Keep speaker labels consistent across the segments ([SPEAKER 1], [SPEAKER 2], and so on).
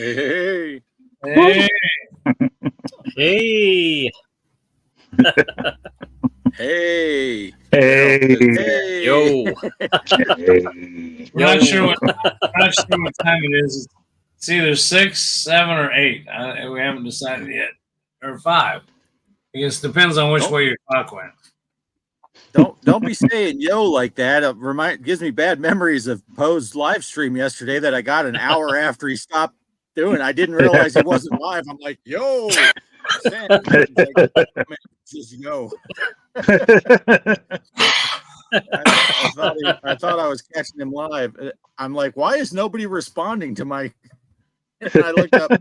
[SPEAKER 1] Hey.
[SPEAKER 2] Hey.
[SPEAKER 3] Hey.
[SPEAKER 1] Hey.
[SPEAKER 4] Hey.
[SPEAKER 3] Yo.
[SPEAKER 4] Hey.
[SPEAKER 2] We're not sure what time it is. It's either 6, 7, or 8. We haven't decided yet. Or 5. I guess it depends on which way your clock went.
[SPEAKER 1] Don't be saying yo like that. It gives me bad memories of Poe's live stream yesterday that I got an hour after he stopped doing. I didn't realize he wasn't live. I'm like, yo. Just yo. I thought I was catching him live. I'm like, why is nobody responding to my? And I looked up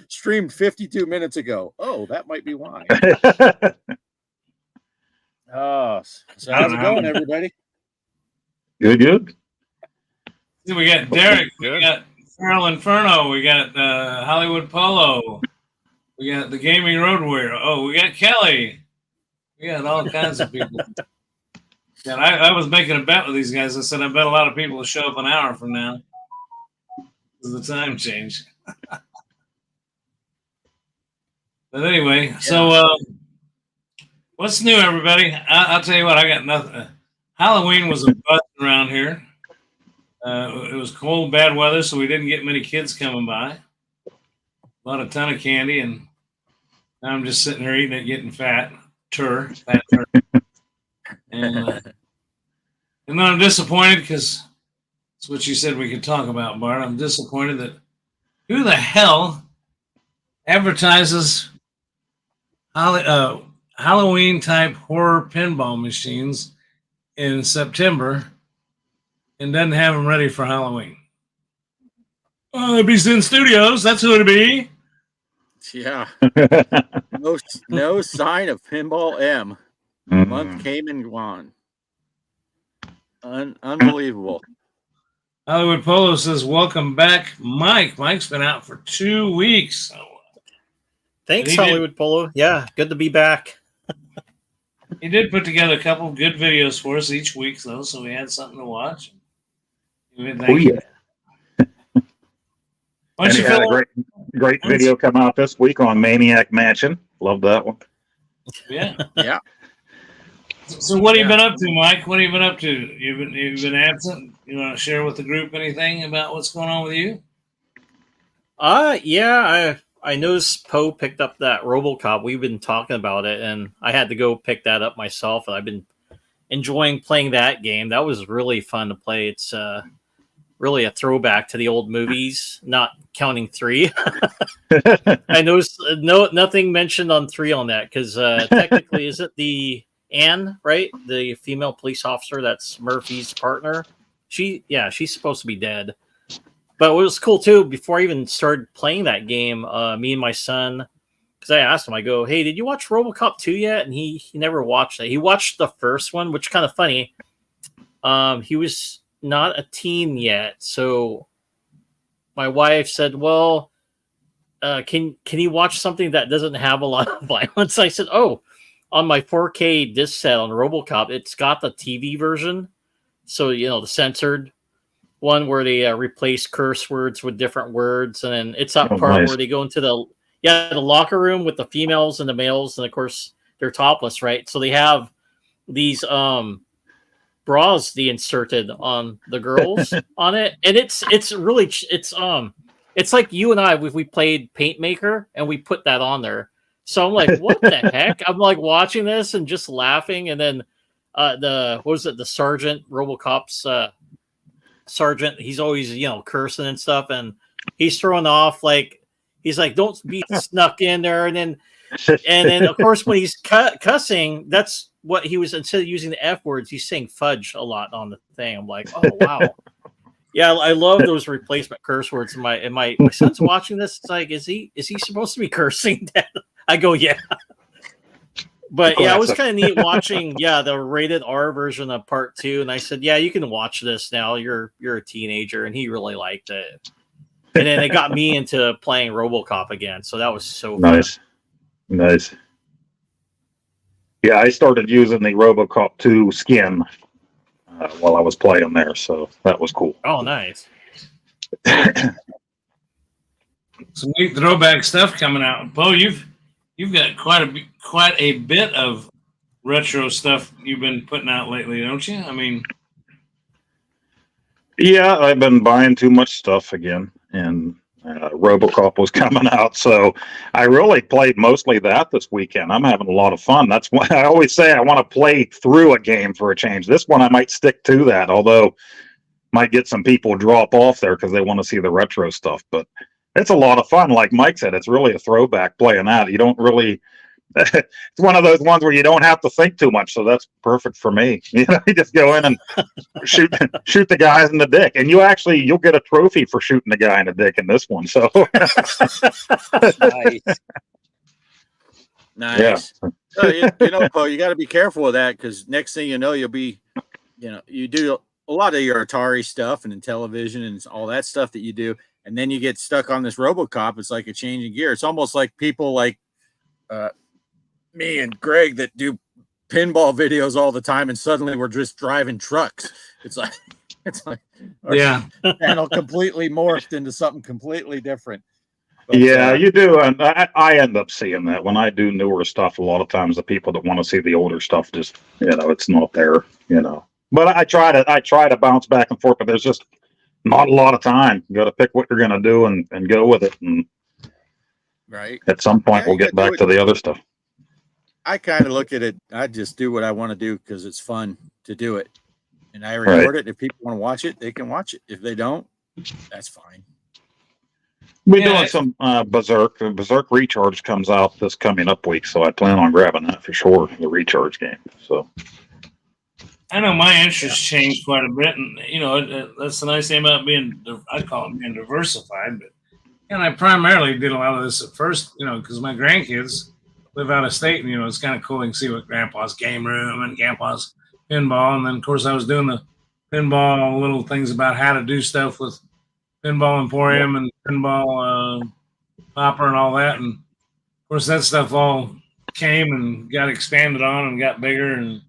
[SPEAKER 1] streamed 52 minutes ago. Oh, that might be why. Oh, so how's it going, everybody?
[SPEAKER 4] Good.
[SPEAKER 2] We got Derek. We got Feral Inferno. We got Hollywood Polo. We got the Gaming Road Warrior. Oh, we got Kelly. We got all kinds of people. And I was making a bet with these guys. I said I bet a lot of people will show up an hour from now. The time change. But anyway, yeah. So what's new, everybody? I'll tell you what, I got nothing. Halloween was a bust around here. It was cold, bad weather, so we didn't get many kids coming by. Bought a ton of candy, and now I'm just sitting here eating it, getting fat. And then I'm disappointed because that's what you said we could talk about, Bart. I'm disappointed that who the hell advertises Halloween-type horror pinball machines in September and doesn't have them ready for Halloween? Oh, it'd be Zen Studios. That's who it'd be.
[SPEAKER 1] Yeah. No sign of Pinball M. Month came and gone. Unbelievable.
[SPEAKER 2] Hollywood Polo says, welcome back, Mike. Mike's been out for 2 weeks. So,
[SPEAKER 3] thanks, Hollywood Polo. Yeah, good to be back.
[SPEAKER 2] He did put together a couple of good videos for us each week, though, so we had something to watch.
[SPEAKER 4] Oh, yeah. And he had a great video come out this week on Maniac Mansion. Love that one.
[SPEAKER 2] Yeah.
[SPEAKER 1] Yeah.
[SPEAKER 2] So what have you been up to, Mike? What have you been up to? You've been absent? You want to share with the group anything about what's going on with you?
[SPEAKER 3] Yeah, I noticed Poe picked up that RoboCop. We've been talking about it, and I had to go pick that up myself, and I've been enjoying playing that game. That was really fun to play. It's really a throwback to the old movies, not counting 3. I noticed nothing mentioned on 3 on that, because technically, is it the Anne, right? The female police officer that's Murphy's partner. She's supposed to be dead. But what was cool too, before I even started playing that game, me and my son, because I asked him, I go, hey, did you watch RoboCop 2 yet? And he never watched it. He watched the first one, which is kind of funny. He was not a teen yet. So my wife said, well, can you watch something that doesn't have a lot of violence? I said, oh, on my 4K disc set on RoboCop, it's got the TV version. So, the censored one where they replace curse words with different words. And then it's that part where they go into the locker room with the females and the males. And of course, they're topless, right? So they have these bras they inserted on the girls on it. And it's really, It's like you and I, we played Paint Maker and we put that on there. So I'm like, what the heck? I'm like watching this and just laughing. And then the Sergeant, RoboCop's Sergeant, he's always, cursing and stuff. And he's throwing off he's like, don't be snuck in there. And then of course, when he's cussing, that's what he was, instead of using the F words, he's saying fudge a lot on the thing. I'm like, oh, wow. Yeah, I love those replacement curse words. My son's watching this. It's like, is he supposed to be cursing? I go, yeah. But yeah, it was kind of neat watching, the rated R version of part 2. And I said, yeah, you can watch this now. You're a teenager, and he really liked it. And then it got me into playing RoboCop again. So that was so
[SPEAKER 4] nice.
[SPEAKER 3] Fun.
[SPEAKER 4] Nice. Yeah, I started using the RoboCop 2 skin while I was playing there, so that was cool.
[SPEAKER 3] Oh, nice.
[SPEAKER 2] Some neat throwback stuff coming out. Bo, you've got quite a bit of retro stuff you've been putting out lately, don't you? I mean,
[SPEAKER 4] yeah, I've been buying too much stuff again, and RoboCop was coming out, so I really played mostly that this weekend. I'm having a lot of fun. That's why I always say I want to play through a game for a change. This one I might stick to that, although might get some people drop off there because they want to see the retro stuff. But it's a lot of fun. Like Mike said, it's really a throwback playing that. You don't really. It's one of those ones where you don't have to think too much, so that's perfect for me. You just go in and shoot the guys in the dick, and you'll get a trophy for shooting the guy in the dick in this one. So
[SPEAKER 1] nice. Yeah. Poe, you got to be careful with that, because next thing you know, you'll be, you do a lot of your Atari stuff and in television and all that stuff that you do, and then you get stuck on this RoboCop. It's like a change in gear. It's almost like people like me and Greg that do pinball videos all the time, and suddenly we're just driving trucks. It's like
[SPEAKER 2] yeah,
[SPEAKER 1] channel completely morphed into something completely different. But,
[SPEAKER 4] yeah, you do, and I end up seeing that when I do newer stuff. A lot of times, the people that want to see the older stuff just it's not there. But I try to bounce back and forth, but there's just not a lot of time. You got to pick what you're going to do and go with it. And
[SPEAKER 1] right
[SPEAKER 4] at some point, we'll get back to the other stuff.
[SPEAKER 1] I kind of look at it. I just do what I want to do because it's fun to do it, and I record it. If people want to watch it, they can watch it. If they don't, that's fine.
[SPEAKER 4] We're doing some Berserk. Berserk Recharge comes out this coming up week, so I plan on grabbing that for sure. The Recharge game. So
[SPEAKER 2] I know my interests changed quite a bit, and that's the nice thing about I call it being diversified. But I primarily did a lot of this at first, because my grandkids live out of state, and it's kind of cool. You can see what Grandpa's game room and Grandpa's pinball, and then of course I was doing the pinball little things about how to do stuff with Pinball Emporium and Pinball Popper and all that, and of course that stuff all came and got expanded on and got bigger and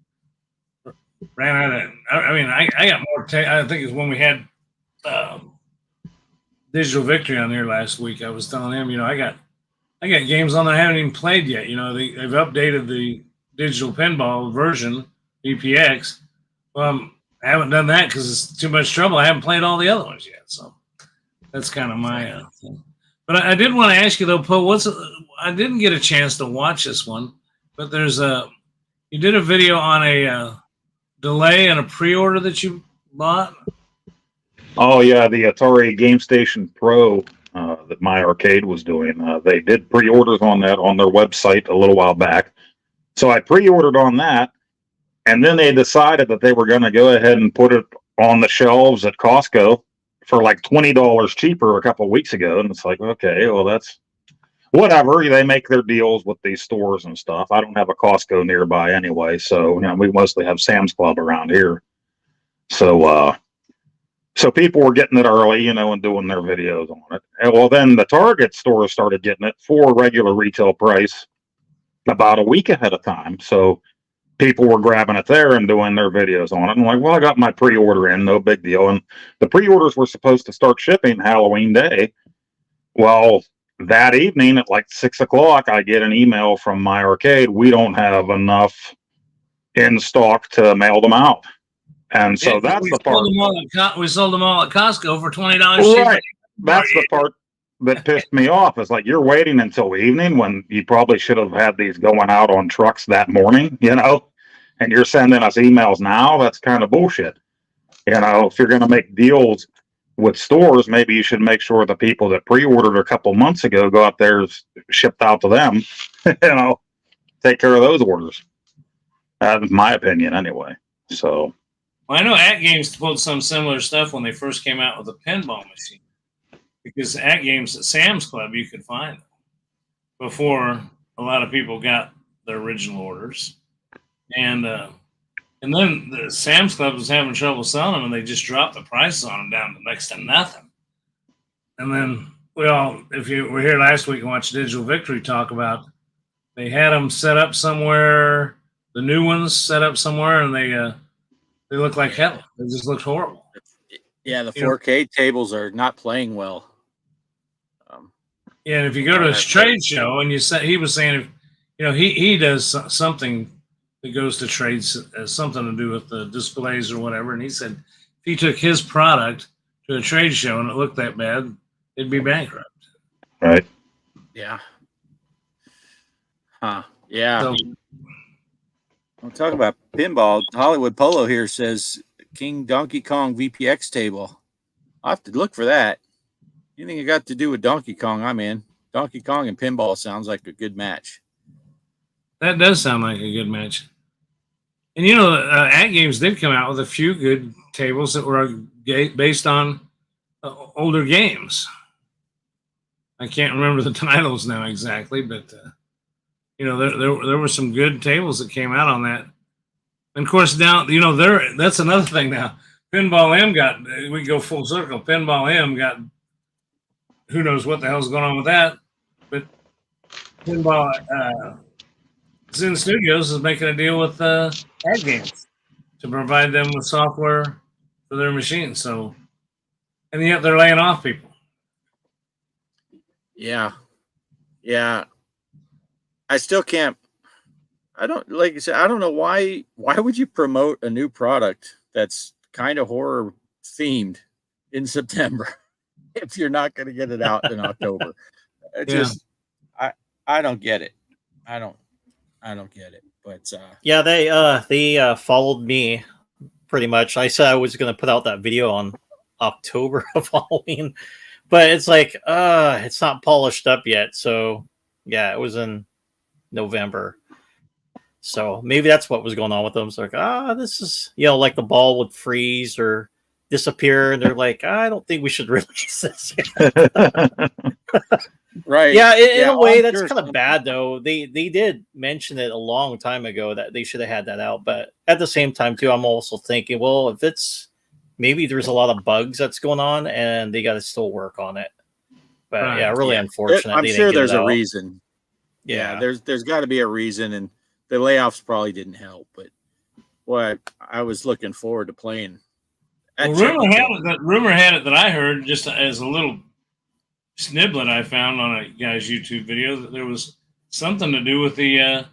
[SPEAKER 2] ran out of. I got more. I think it's when we had Digital Victory on here last week. I was telling him, I got games on that I haven't even played yet. They've updated the digital pinball version, VPX. Well, I haven't done that because it's too much trouble. I haven't played all the other ones yet, so that's kind of my thing. But I did want to ask you though, Poe. I didn't get a chance to watch this one, but you did a video on a delay and a pre-order that you bought.
[SPEAKER 4] Oh yeah, the Atari Game Station Pro that My Arcade was doing. They did pre-orders on that on their website a little while back. So I pre-ordered on that, and then they decided that they were going to go ahead and put it on the shelves at Costco for like $20 cheaper a couple of weeks ago. And it's like, okay, well, that's whatever. They make their deals with these stores and stuff. I don't have a Costco nearby anyway, so we mostly have Sam's Club around here. So people were getting it early, and doing their videos on it. And well, then the Target store started getting it for regular retail price about a week ahead of time. So people were grabbing it there and doing their videos on it. I'm like, well, I got my pre-order in, no big deal. And the pre-orders were supposed to start shipping Halloween Day. Well, that evening at like 6 o'clock, I get an email from My Arcade. We don't have enough in stock to mail them out. And so that's the part.
[SPEAKER 2] We sold them all at Costco for $20
[SPEAKER 4] right. That's the part. that pissed me off. It's like you're waiting until evening when you probably should have had these going out on trucks that morning, and you're sending us emails now. That's kind of bullshit. If you're going to make deals with stores, maybe you should make sure the people that pre-ordered a couple months ago go out there, shipped out to them, take care of those orders. That's my opinion anyway. So.
[SPEAKER 2] Well, I know At Games pulled some similar stuff when they first came out with a pinball machine. Because At Games at Sam's Club, you could find them before a lot of people got their original orders. And then the Sam's Club was having trouble selling them, and they just dropped the prices on them down to next to nothing. And then if you were here last week and watched Digital Victory talk about, they had them set up somewhere, the new ones set up somewhere, and they look like hell. They just looked horrible.
[SPEAKER 1] Yeah, the 4K tables are not playing well.
[SPEAKER 2] Yeah, and if you go to his trade show, and he was saying, he does something that goes to trades, has something to do with the displays or whatever, and he said if he took his product to a trade show and it looked that bad, it'd be bankrupt.
[SPEAKER 4] Right.
[SPEAKER 1] Yeah. Huh. Yeah.
[SPEAKER 2] So,
[SPEAKER 1] I'm talking about pinball. Hollywood Polo here says King Donkey Kong VPX table. I'll have to look for that. Anything you got to do with Donkey Kong, I'm in. Donkey Kong and pinball sounds like a good match.
[SPEAKER 2] that does sound like a good match. And At Games did come out with a few good tables that were based on older games. I can't remember the titles now exactly, but there were some good tables that came out on that. And of course, now that's another thing now. Pinball M we go full circle. Pinball M got who knows what the hell's going on with that, but Pinball Zen Studios is making a deal with At Games to provide them with software for their machines. So, and yet they're laying off people.
[SPEAKER 1] Yeah. I still can't. I don't like you said. I don't know why. Why would you promote a new product that's kind of horror themed in September if you're not going to get it out in October? I don't get it. I don't get it. But
[SPEAKER 3] yeah, they followed me pretty much. I said I was going to put out that video on October of Halloween, but it's like it's not polished up yet. So yeah, it was in November. So maybe that's what was going on with them. It's like, this is, like the ball would freeze or disappear, and they're like, I don't think we should release this.
[SPEAKER 1] Right.
[SPEAKER 3] Yeah, in a way, that's
[SPEAKER 1] sure
[SPEAKER 3] kind of bad, though. They did mention it a long time ago that they should have had that out. But at the same time, too, I'm also thinking, well, if it's maybe there's a lot of bugs that's going on, and they got to still work on it. But yeah, really unfortunate.
[SPEAKER 1] I'm sure there's a reason. Yeah, there's got to be a reason, and the layoffs probably didn't help. But boy, I was looking forward to playing.
[SPEAKER 2] Well, rumor had it that I heard, just as a little sniblet I found on a guy's YouTube video, that there was something to do with the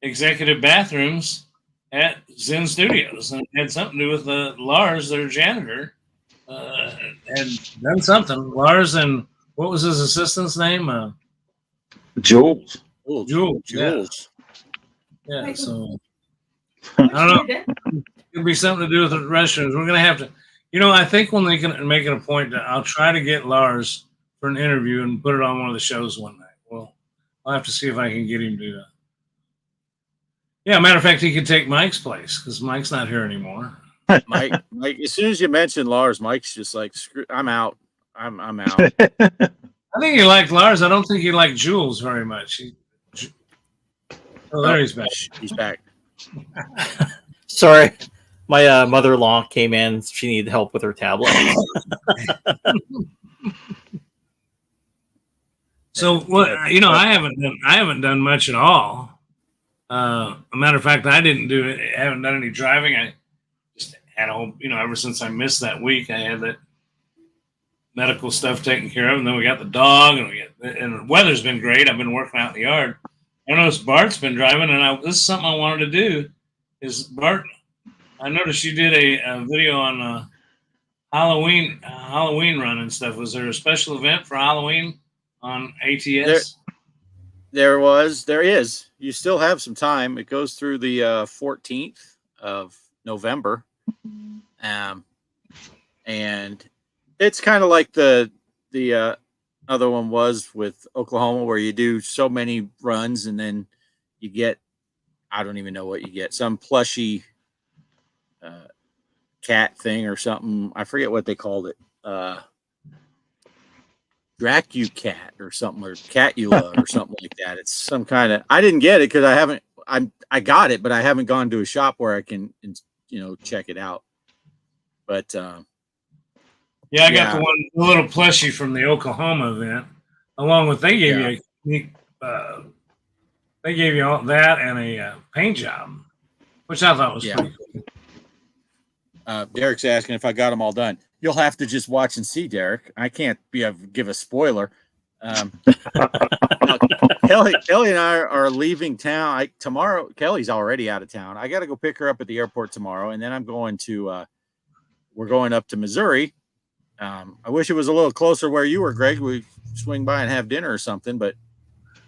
[SPEAKER 2] executive bathrooms at Zen Studios, and it had something to do with Lars, their janitor, had done something. Lars and what was his assistant's name?
[SPEAKER 4] Jules.
[SPEAKER 2] Jules. Yeah. So I don't know. Could be something to do with the restrooms. We're gonna have to. I think when they can make it a point, I'll try to get Lars for an interview and put it on one of the shows one night. Well, I'll have to see if I can get him to. Yeah, matter of fact, he could take Mike's place because Mike's not here anymore.
[SPEAKER 1] Mike, as soon as you mention Lars, Mike's just like, screw, I'm out. I'm out.
[SPEAKER 2] I think he liked Lars. I don't think he liked Jules very much. There he's back.
[SPEAKER 1] He's back.
[SPEAKER 3] Sorry. My mother-in-law came in. She needed help with her tablet.
[SPEAKER 2] So what? I haven't done much at all. A matter of fact, I haven't done any driving. I just had a whole, ever since I missed that week, I had that medical stuff taken care of, and then we got the dog, and the weather's been great. I've been working out in the yard. I noticed Bart's been driving, and this is something I wanted to do. Is Bart? I noticed you did a video on Halloween run and stuff. Was there a special event for Halloween on ATS?
[SPEAKER 1] There is. You still have some time. It goes through the 14th of November. And it's kind of like the other one was with Oklahoma, where you do so many runs and then you get, I don't even know what you get, some plushy cat thing or something. I forget what they called it. Dracu-Cat or something, or Catula or something like that. It's some kind of, I didn't get it because I got it, but I haven't gone to a shop where I can, check it out. But
[SPEAKER 2] yeah, I got the little plushie from the Oklahoma event, along with they gave you all that and a paint job, which I thought was pretty cool.
[SPEAKER 1] Derek's asking if I got them all done. You'll have to just watch and see, Derek. I can't give a spoiler. Kelly and I are leaving town tomorrow. Kelly's already out of town. I got to go pick her up at the airport tomorrow, and then I'm going to. We're going up to Missouri. I wish it was a little closer where you were, Greg. We swing by and have dinner or something. But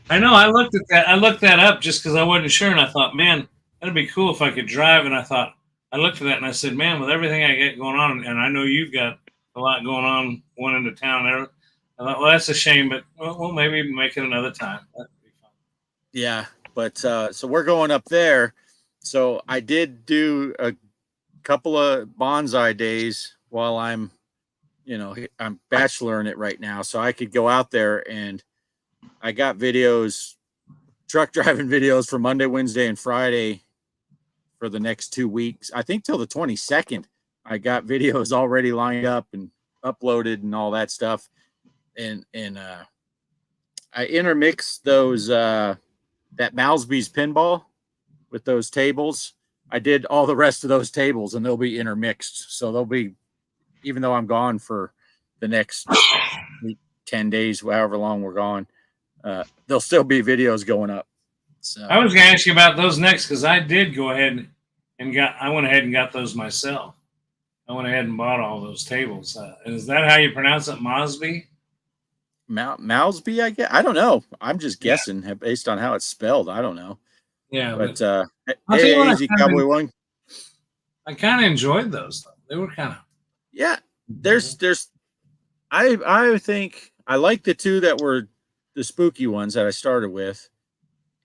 [SPEAKER 2] I know I looked at that. I looked that up just because I wasn't sure, and I thought, man, that'd be cool if I could drive. And I looked at that and I said, man, with everything I get going on, and I know you've got a lot going on, one into town there. I thought, well, that's a shame, but we'll maybe make it another time. That'd be fun.
[SPEAKER 1] Yeah, but so we're going up there. So I did do a couple of bonsai days while I'm bacheloring it right now. So I could go out there, and I got videos, truck driving videos for Monday, Wednesday, and Friday for the next 2 weeks. I think till the 22nd, I got videos already lined up and uploaded and all that stuff. And I intermixed those, that Malsby's pinball with those tables. I did all the rest of those tables, and they'll be intermixed. So they'll be, even though I'm gone for the next 10 days, however long we're gone, there'll still be videos going up. So
[SPEAKER 2] I was going to ask you about those next, because I did go ahead and I went ahead and got those myself. I went ahead and bought all those tables. Is that how you pronounce it, Mosby?
[SPEAKER 1] Malsby, I guess. I don't know. I'm just guessing based on how it's spelled. I don't know.
[SPEAKER 2] Yeah,
[SPEAKER 1] but
[SPEAKER 2] hey,
[SPEAKER 1] Easy Cowboy One.
[SPEAKER 2] I kind of enjoyed those, though. They were kind of.
[SPEAKER 1] Yeah, I think I like the two that were the spooky ones that I started with,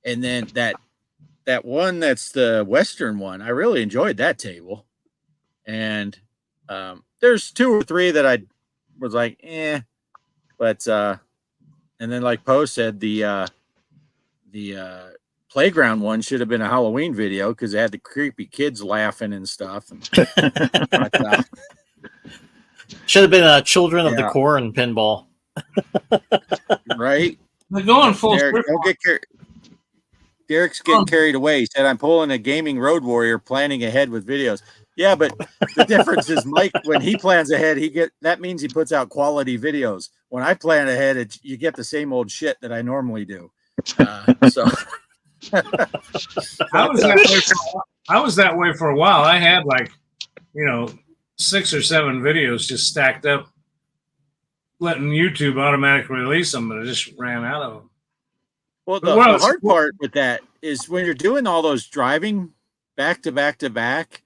[SPEAKER 1] and then that one that's the Western one. I really enjoyed that table, and there's 2 or 3 that I was like, but and then like Poe said, the playground one should have been a Halloween video because it had the creepy kids laughing and stuff. But,
[SPEAKER 3] should have been Children of the Corn pinball.
[SPEAKER 1] Right?
[SPEAKER 2] They're going full.
[SPEAKER 1] Derek, don't get Derek's getting carried away. He said, I'm pulling a gaming road warrior, planning ahead with videos. Yeah, but the difference is Mike, when he plans ahead, that means he puts out quality videos. When I plan ahead, you get the same old shit that I normally do. So
[SPEAKER 2] I was that way for a while. I had 6 or 7 videos just stacked up, letting YouTube automatically release them, but I just ran out of them.
[SPEAKER 1] Well, the hard part with that is when you're doing all those driving back to back to back,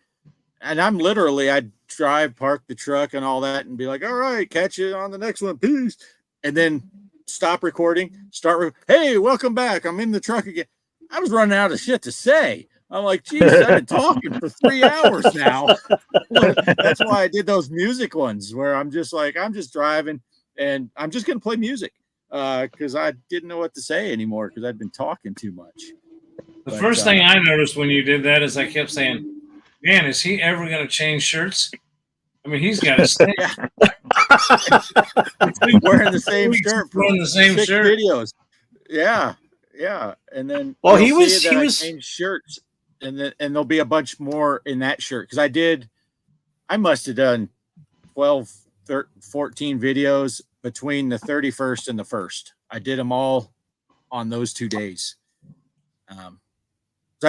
[SPEAKER 1] and I'd drive, park the truck and all that and be like, all right, catch you on the next one. Peace. And then stop recording, hey, welcome back. I'm in the truck again. I was running out of shit to say. I'm like, geez, I've been talking for 3 hours now. That's why I did those music ones where I'm just driving and I'm just going to play music because I didn't know what to say anymore because I'd been talking too much.
[SPEAKER 2] The first thing I noticed when you did that is I kept saying, man, is he ever going to change shirts? I mean, he's got to stay.
[SPEAKER 1] Wearing the same shirt.
[SPEAKER 2] Wearing the same
[SPEAKER 1] 6
[SPEAKER 2] shirt.
[SPEAKER 1] videos. Yeah. And then
[SPEAKER 3] he was
[SPEAKER 1] changed shirts, and there'll be a bunch more in that shirt because I must have done 12, 13, 14 videos between the 31st and the 1st. I did them all on those 2 days. So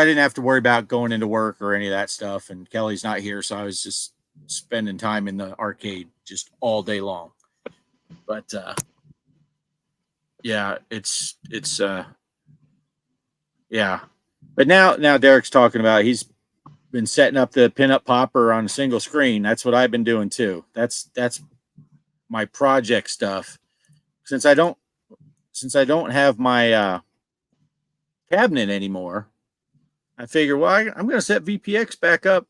[SPEAKER 1] I didn't have to worry about going into work or any of that stuff. And Kelly's not here, so I was just spending time in the arcade just all day long. But yeah, yeah. But now Derek's talking about he's been setting up the pinup popper on a single screen. That's what I've been doing too. That's my project stuff. Since I don't have my cabinet anymore, I figure, well, I'm going to set VPX back up,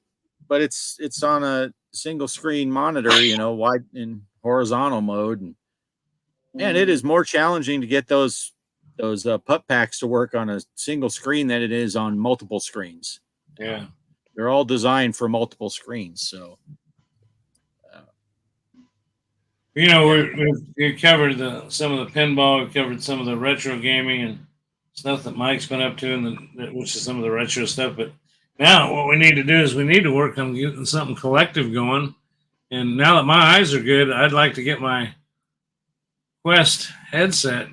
[SPEAKER 1] but it's on a single screen monitor, wide in horizontal mode, and man, it is more challenging to get those pup packs to work on a single screen than it is on multiple screens.
[SPEAKER 2] Yeah.
[SPEAKER 1] They're all designed for multiple screens, so.
[SPEAKER 2] We covered some of the pinball, we covered some of the retro gaming and stuff that Mike's been up to, which is some of the retro stuff. But now what we need to do is we need to work on getting something collective going. And now that my eyes are good, I'd like to get my Quest headset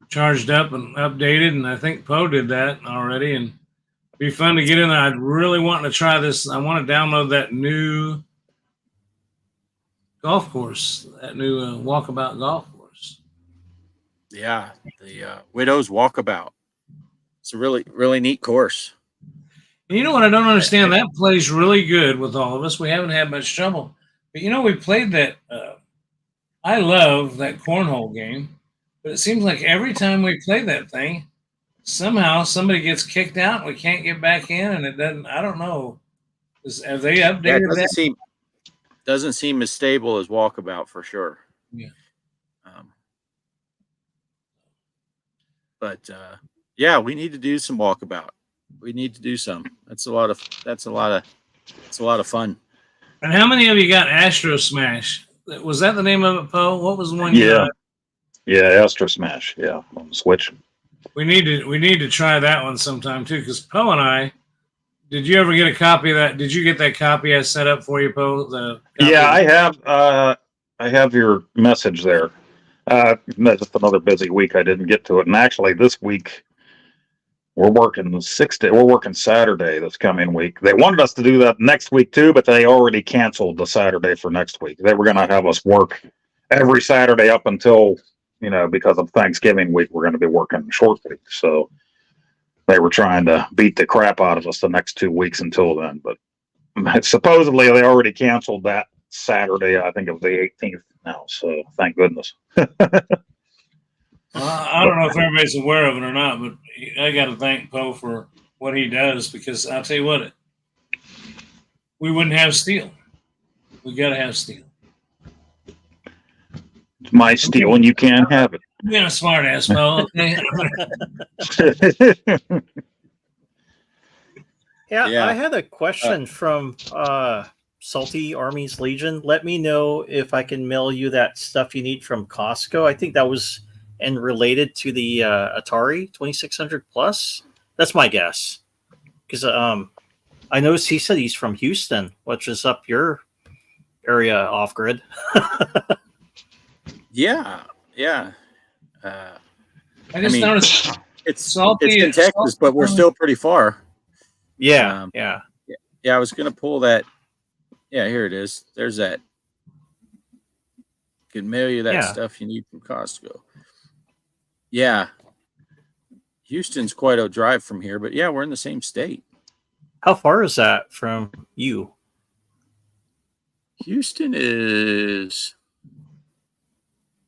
[SPEAKER 2] charged up and updated. And I think Poe did that already. And it'd be fun to get in there. I'd really want to try this. I want to download that new golf course, that new walkabout golf course.
[SPEAKER 1] Yeah, the Widow's Walkabout. It's a really, really neat course.
[SPEAKER 2] And you know what I don't understand? That plays really good with all of us. We haven't had much trouble. But we played that. I love that cornhole game. But it seems like every time we play that thing, somehow somebody gets kicked out and we can't get back in. And it doesn't, I don't know. Have they updated that?
[SPEAKER 1] Doesn't seem as stable as Walkabout for sure.
[SPEAKER 2] Yeah.
[SPEAKER 1] But yeah, we need to do some Walkabout. We need to do some. That's a lot of fun.
[SPEAKER 2] And how many of you got Astro Smash? Was that the name of it, Poe? What was the one?
[SPEAKER 4] Yeah, Astro Smash. Yeah, on the Switch.
[SPEAKER 2] We need to try that one sometime too, because Poe and I. Did you ever get a copy of that? Did you get that copy I set up for you, Poe?
[SPEAKER 4] Yeah, I have. I have your message there. Just another busy week. I didn't get to it, and actually, this week we're working 6 days. We're working Saturday this coming week. They wanted us to do that next week too, but they already canceled the Saturday for next week. They were going to have us work every Saturday up until because of Thanksgiving week. We're going to be working short week, so. They were trying to beat the crap out of us the next 2 weeks until then, but supposedly they already canceled that Saturday. I think it was the 18th now, so thank goodness.
[SPEAKER 2] I don't know if everybody's aware of it or not, but I got to thank Poe for what he does, because I'll tell you what, we wouldn't have steel. We got to have steel.
[SPEAKER 4] It's my steel, and you can't have it.
[SPEAKER 2] You're being a smart ass, Poe. Okay?
[SPEAKER 3] Yeah, I had a question from Salty Armies Legion. Let me know if I can mail you that stuff you need from Costco. I think that was related to the Atari 2600 Plus. That's my guess. Because I noticed he said he's from Houston, which is up your area off grid.
[SPEAKER 1] Yeah.
[SPEAKER 2] I just noticed
[SPEAKER 1] it's
[SPEAKER 2] Salty.
[SPEAKER 1] It's in Texas, but we're still pretty far.
[SPEAKER 3] Yeah.
[SPEAKER 1] I was gonna pull that. Yeah, here it is. There's that. Can mail you that stuff you need from Costco. Yeah, Houston's quite a drive from here, but yeah, we're in the same state.
[SPEAKER 3] How far is that from you?
[SPEAKER 1] Houston is.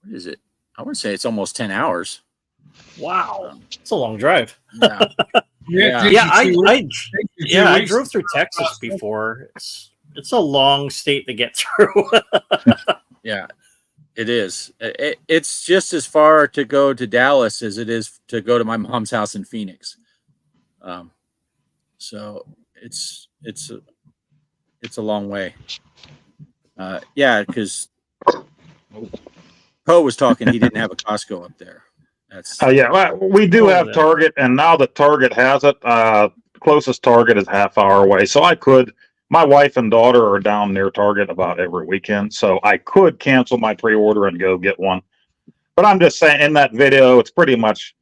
[SPEAKER 1] What is it? I want to say it's almost 10 hours.
[SPEAKER 3] Wow, it's a long drive.
[SPEAKER 1] Yeah.
[SPEAKER 3] I drove through Texas before. It's a long state to get through.
[SPEAKER 1] Yeah, it is. It's just as far to go to Dallas as it is to go to my mom's house in Phoenix. So it's a long way. Yeah, because Poe was talking, he didn't have a Costco up there.
[SPEAKER 4] Yeah, we do have Target, and now that Target has it, closest Target is half hour away. So my wife and daughter are down near Target about every weekend, so I could cancel my pre-order and go get one. But I'm just saying, in that video, it's pretty much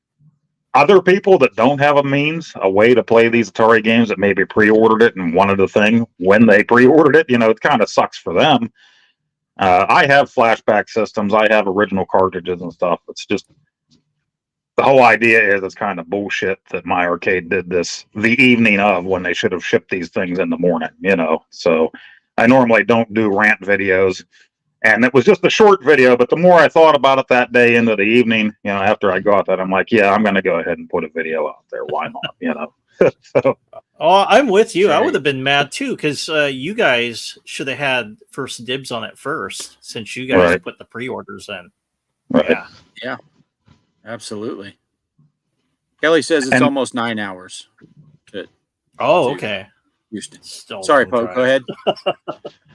[SPEAKER 4] other people that don't have a way to play these Atari games that maybe pre-ordered it and wanted a thing when they pre-ordered it. It kind of sucks for them. I have flashback systems. I have original cartridges and stuff. It's just the whole idea is it's kind of bullshit that My Arcade did this the evening of when they should have shipped these things in the morning, you know. So I normally don't do rant videos. And it was just a short video, but the more I thought about it that day into the evening, you know, after I got that, I'm like, yeah, I'm going to go ahead and put a video out there. Why not? You know? So,
[SPEAKER 3] Oh, I'm with you. I
[SPEAKER 1] Right.
[SPEAKER 3] would have been mad too because you guys should have had first dibs on it first, since you guys
[SPEAKER 4] Right.
[SPEAKER 3] put the pre-orders in.
[SPEAKER 4] right.
[SPEAKER 3] Yeah.
[SPEAKER 1] Absolutely. Kelly says it's
[SPEAKER 4] And-
[SPEAKER 1] almost 9 hours.
[SPEAKER 3] Oh, okay.
[SPEAKER 1] Houston.
[SPEAKER 3] Still
[SPEAKER 1] Sorry,
[SPEAKER 3] long
[SPEAKER 1] Poe.
[SPEAKER 3] drive.
[SPEAKER 1] Go ahead.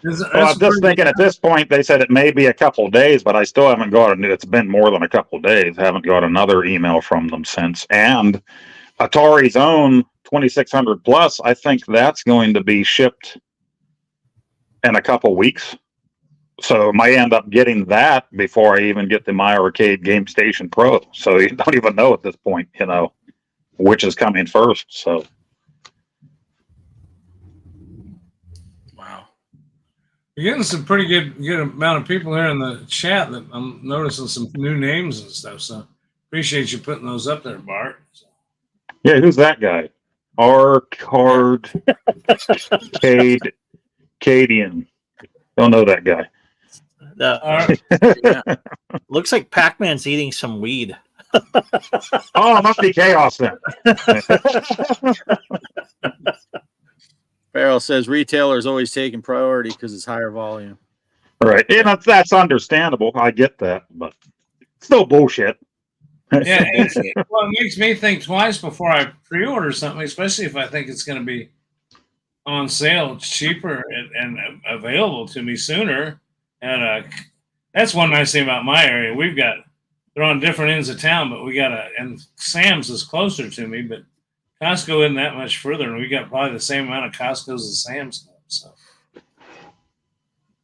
[SPEAKER 4] Well, I'm just thinking at this point, they said it may be a couple days, but I still haven't got it. It's been more than a couple days. Haven't got another email from them since. And Atari's own 2600 Plus, I think that's going to be shipped in a couple weeks. So I might end up getting that before I even get the My Arcade Game Station Pro. So you don't even know at this point, you know, which is coming first. So
[SPEAKER 1] Wow.
[SPEAKER 2] You're getting some pretty good amount of people here in the chat that I'm noticing some new names and stuff. So appreciate you putting those up there, Bart. So,
[SPEAKER 4] yeah, who's that guy? Card Cadian. Don't know that guy.
[SPEAKER 2] all right.
[SPEAKER 3] Looks like Pac-Man's eating some weed.
[SPEAKER 4] Oh, it must be Chaos then.
[SPEAKER 1] Farrell says retailers always taking priority because it's higher volume.
[SPEAKER 4] Right. And that's understandable. I get that, but still bullshit.
[SPEAKER 2] Yeah, well, it makes me think twice before I pre-order something, especially if I think it's going to be on sale cheaper and available to me sooner. And that's one nice thing about my area. They're on different ends of town, but and Sam's is closer to me, but Costco isn't that much further, and we got probably the same amount of Costco's as Sam's.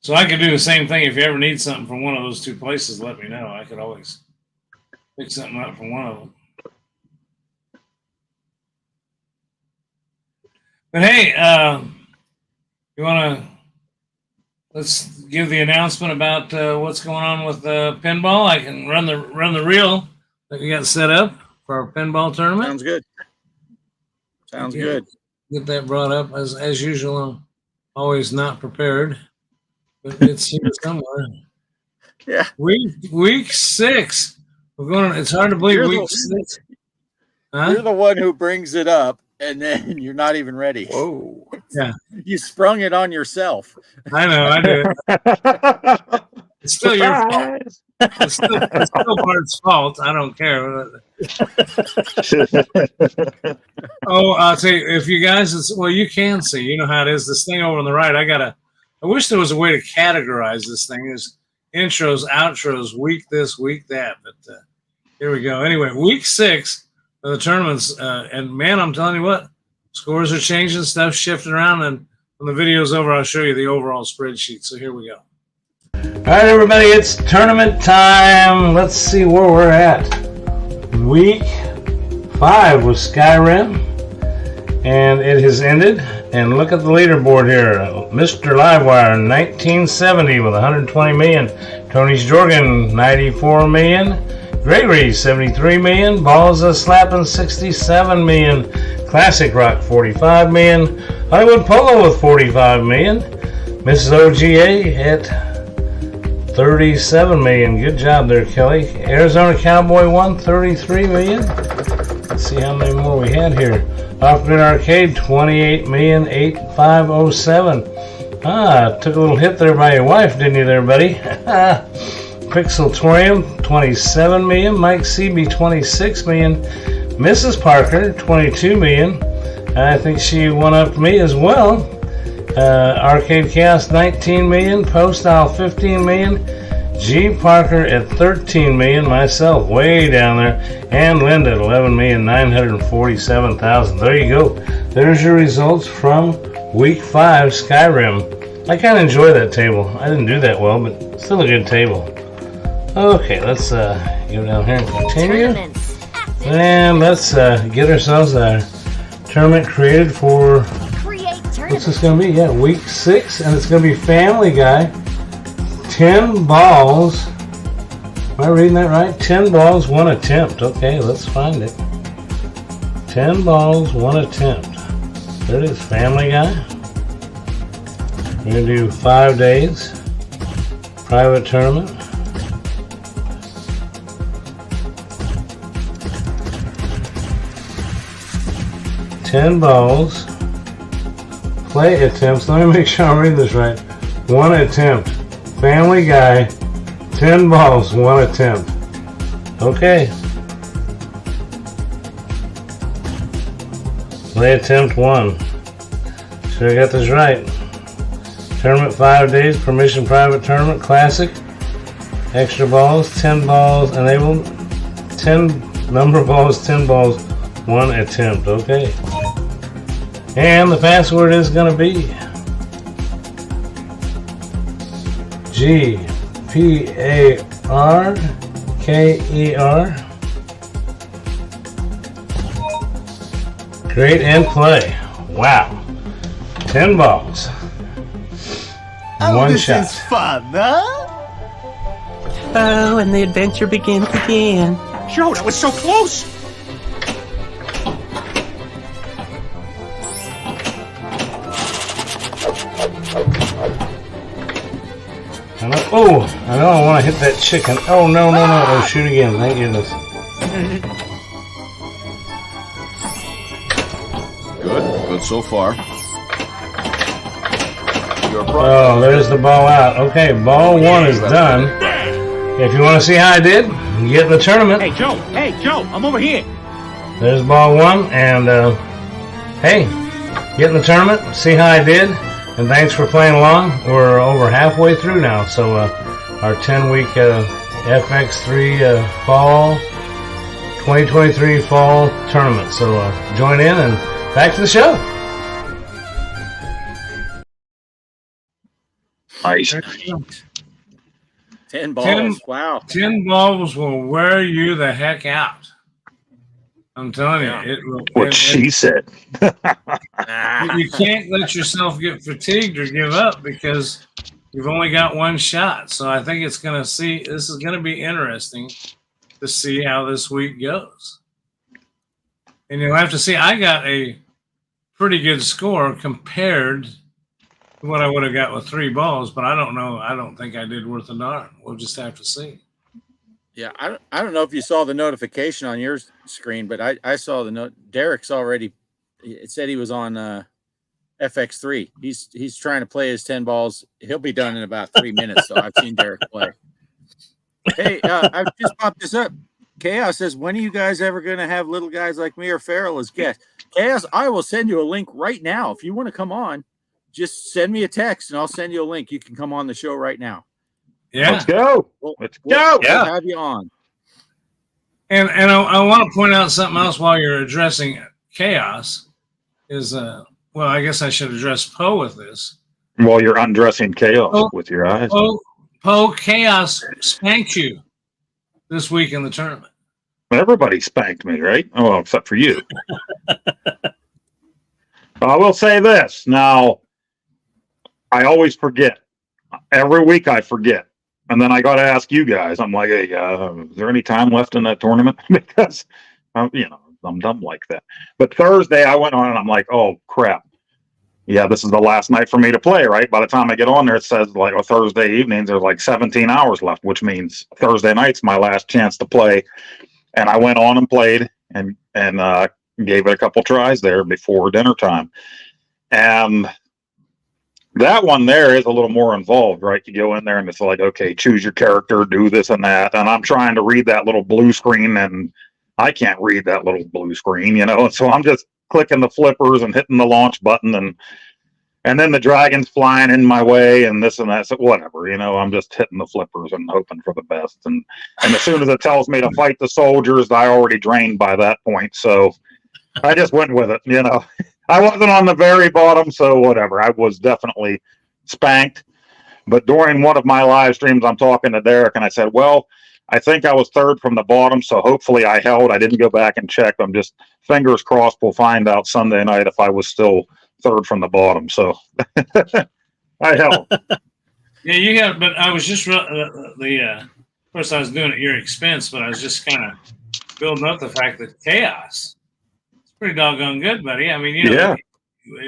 [SPEAKER 2] So I could do the same thing. If you ever need something from one of those two places, let me know. I could always pick something up from one of them. But hey, you want to let's give the announcement about what's going on with pinball. I can run the reel that we got set up for our pinball tournament.
[SPEAKER 1] Sounds good. Sounds
[SPEAKER 2] Yeah.
[SPEAKER 1] good.
[SPEAKER 2] Get that brought up as usual. I'm always not prepared, but it's here somewhere.
[SPEAKER 1] Yeah.
[SPEAKER 2] Week 6. We're going. It's hard to believe
[SPEAKER 1] You're
[SPEAKER 2] week
[SPEAKER 1] the-
[SPEAKER 2] 6. Huh?
[SPEAKER 1] You're the one who brings it up, and then you're not even ready.
[SPEAKER 3] Whoa.
[SPEAKER 1] You sprung it on yourself.
[SPEAKER 2] I know. I do. It's still your fault. It's still Bart's fault. I don't care. Oh, I'll tell you, if you guys, you can see, you know how it is. This thing over on the right, I wish there was a way to categorize this thing. There's intros, outros, week this, week that. But here we go. Anyway, week 6 of the tournaments. And man, I'm telling you what, scores are changing, stuff shifting around. And when the video's over, I'll show you the overall spreadsheet. So here we go. All right, everybody, it's tournament time. Let's see where we're at. Week 5 was Skyrim, and it has ended. And look at the leaderboard here. Mr. Livewire, 1970 with 120 million. Tony Jorgen, 94 million. Gregory, 73 million. Balls a Slapping, 67 million. Classic Rock, 45 million. Hollywood Polo with 45 million. Mrs. OGA at 37 million. Good job there, Kelly. Arizona Cowboy 133 million. Let's see how many more we had here. Off-Grid Arcade 28,000,850,7. Took a little hit there by your wife, didn't you there, buddy? Pixeltorium 27 million. Mike CB 26 million. Mrs. Parker 22 million. I think she one-upped me as well. Arcade Chaos 19 million, Postile 15 million, G Parker at 13 million, myself way down there, and Linda at 11,947,000. There you go. There's your results from week 5 Skyrim. I kind of enjoy that table. I didn't do that well, but still a good table. Okay, let's go down here and continue. And let's get ourselves a tournament created for, what's this going to be? Yeah, week 6, and it's going to be Family Guy. 10 balls
[SPEAKER 5] Am I reading that right? 10 balls, 1 attempt. Okay, let's find it. 10 balls, 1 attempt. There it is, Family Guy. We're going to do 5 days. Private tournament. $10 balls. Play attempts. Let me make sure I'm reading this right. 1 attempt. Family Guy. 10 balls, 1 attempt. Okay. Play attempt 1. Sure I got this right. Tournament 5 days. Permission private tournament. Classic. Extra balls. 10 balls enabled. 10 number balls. 10 balls. 1 attempt. Okay. And the password is going to be GPARKER. Create and play. Wow. 10 balls. One
[SPEAKER 6] this
[SPEAKER 5] shot.
[SPEAKER 6] is fun, huh?
[SPEAKER 7] Oh, and the adventure begins again.
[SPEAKER 6] Joe, that was so close.
[SPEAKER 5] I know I want to hit that chicken. Oh, no. Oh, shoot again. Thank goodness.
[SPEAKER 6] Good so far.
[SPEAKER 5] Oh, there's the ball out. Okay, ball 1 is done. If you want to see how I did, you get in the tournament.
[SPEAKER 6] Hey, Joe, I'm over here.
[SPEAKER 5] There's ball 1, and hey, get in the tournament, see how I did, and thanks for playing along. We're over halfway through now, so our 10-week FX3 fall 2023 fall tournament. So join in and back to the show.
[SPEAKER 4] Nice.
[SPEAKER 1] 10 balls. Wow.
[SPEAKER 2] 10 balls will wear you the heck out. I'm telling you, it will.
[SPEAKER 4] What she said.
[SPEAKER 2] You can't let yourself get fatigued or give up because you've only got one shot. So I think this is going to be interesting to see how this week goes. And you'll have to see, I got a pretty good score compared to what I would have got with 3 balls, but I don't know. I don't think I did worth a darn. We'll just have to see.
[SPEAKER 1] Yeah, I don't know if you saw the notification on your screen, but I saw the note. Derek's already. It said he was on FX3. He's trying to play his 10 balls. He'll be done in about 3 minutes. So I've seen Derek play. Hey, I've just popped this up. Chaos says, when are you guys ever going to have little guys like me or Farrell as guests? Chaos, I will send you a link right now. If you want to come on, just send me a text and I'll send you a link. You can come on the show right now.
[SPEAKER 2] Yeah.
[SPEAKER 4] Let's go. Let's go.
[SPEAKER 1] We'll have you on.
[SPEAKER 2] And I want to point out something else while you're addressing Chaos is, well, I guess I should address Poe with this.
[SPEAKER 4] While you're undressing chaos with your eyes.
[SPEAKER 2] Poe, Chaos spanked you this week in the tournament.
[SPEAKER 4] Everybody spanked me, right? Oh, well, except for you. I will say this. Now, I always forget. Every week I forget. And then I got to ask you guys. I'm like, hey, is there any time left in that tournament? Because, I'm dumb like that. But Thursday I went on and I'm like, oh, crap. Yeah, this is the last night for me to play, right? By the time I get on there, it says like Thursday evenings, there's like 17 hours left, which means Thursday night's my last chance to play. And I went on and played and gave it a couple tries there before dinner time. And that one there is a little more involved, right? You go in there and it's like, okay, choose your character, do this and that. And I'm trying to read that little blue screen and I can't read that little blue screen, And so I'm just clicking the flippers and hitting the launch button and then the dragon's flying in my way and this and that. So whatever, I'm just hitting the flippers and hoping for the best. And as soon as it tells me to fight the soldiers, I already drained by that point. So I just went with it, I wasn't on the very bottom, so whatever. I was definitely spanked. But during one of my live streams, I'm talking to Derek, and I said, well, I think I was third from the bottom, so hopefully I held. I didn't go back and check. I'm just fingers crossed we'll find out Sunday night if I was still third from the bottom. So I held.
[SPEAKER 2] Yeah, you have, but I was just the Of course, I was doing it at your expense, but I was just kind of building up the fact that Chaos is pretty doggone good, buddy. I mean,
[SPEAKER 4] Yeah.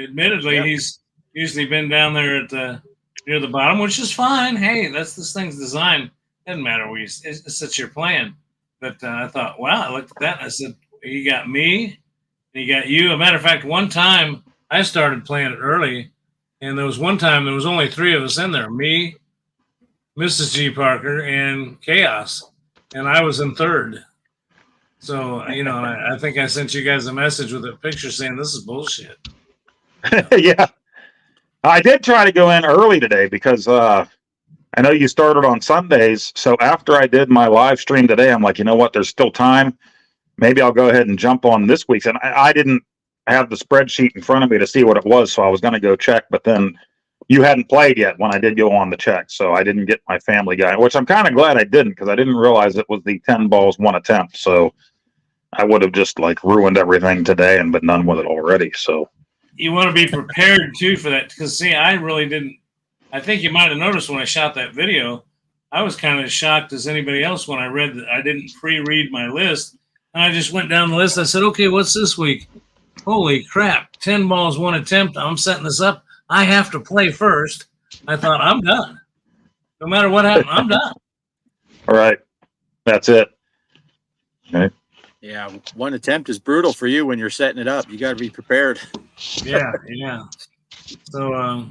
[SPEAKER 2] admittedly, he's usually been down there at near the bottom, which is fine. Hey, that's this thing's design. Doesn't matter where it's such your plan. But I thought, wow, I looked at that and I said, you got me, and you got you. As a matter of fact, one time I started playing it early, and there was one time there was only 3 of us in there, me, Mrs. G. Parker, and Chaos, and I was in 3rd. So, I think I sent you guys a message with a picture saying this is bullshit.
[SPEAKER 4] Yeah. I did try to go in early today because I know you started on Sundays. So after I did my live stream today, I'm like, you know what? There's still time. Maybe I'll go ahead and jump on this week's. And I didn't have the spreadsheet in front of me to see what it was. So I was going to go check. But then you hadn't played yet when I did go on the check. So I didn't get my Family Guy, which I'm kind of glad I didn't because I didn't realize it was the 10 balls, 1 attempt. So I would have just like ruined everything today and been done with it already. So
[SPEAKER 2] you want to be prepared too for that, because see, I really didn't. I think you might have noticed when I shot that video, I was kind of shocked as anybody else when I read that I didn't pre-read my list, and I just went down the list. I said, okay, what's this week? Holy crap, 10 balls, 1 attempt. I'm setting this up. I have to play first. I thought, I'm done. No matter what happened, I'm done.
[SPEAKER 4] all right, that's it. Okay.
[SPEAKER 1] Yeah, 1 attempt is brutal for you when you're setting it up. You got to be prepared.
[SPEAKER 2] Yeah. So,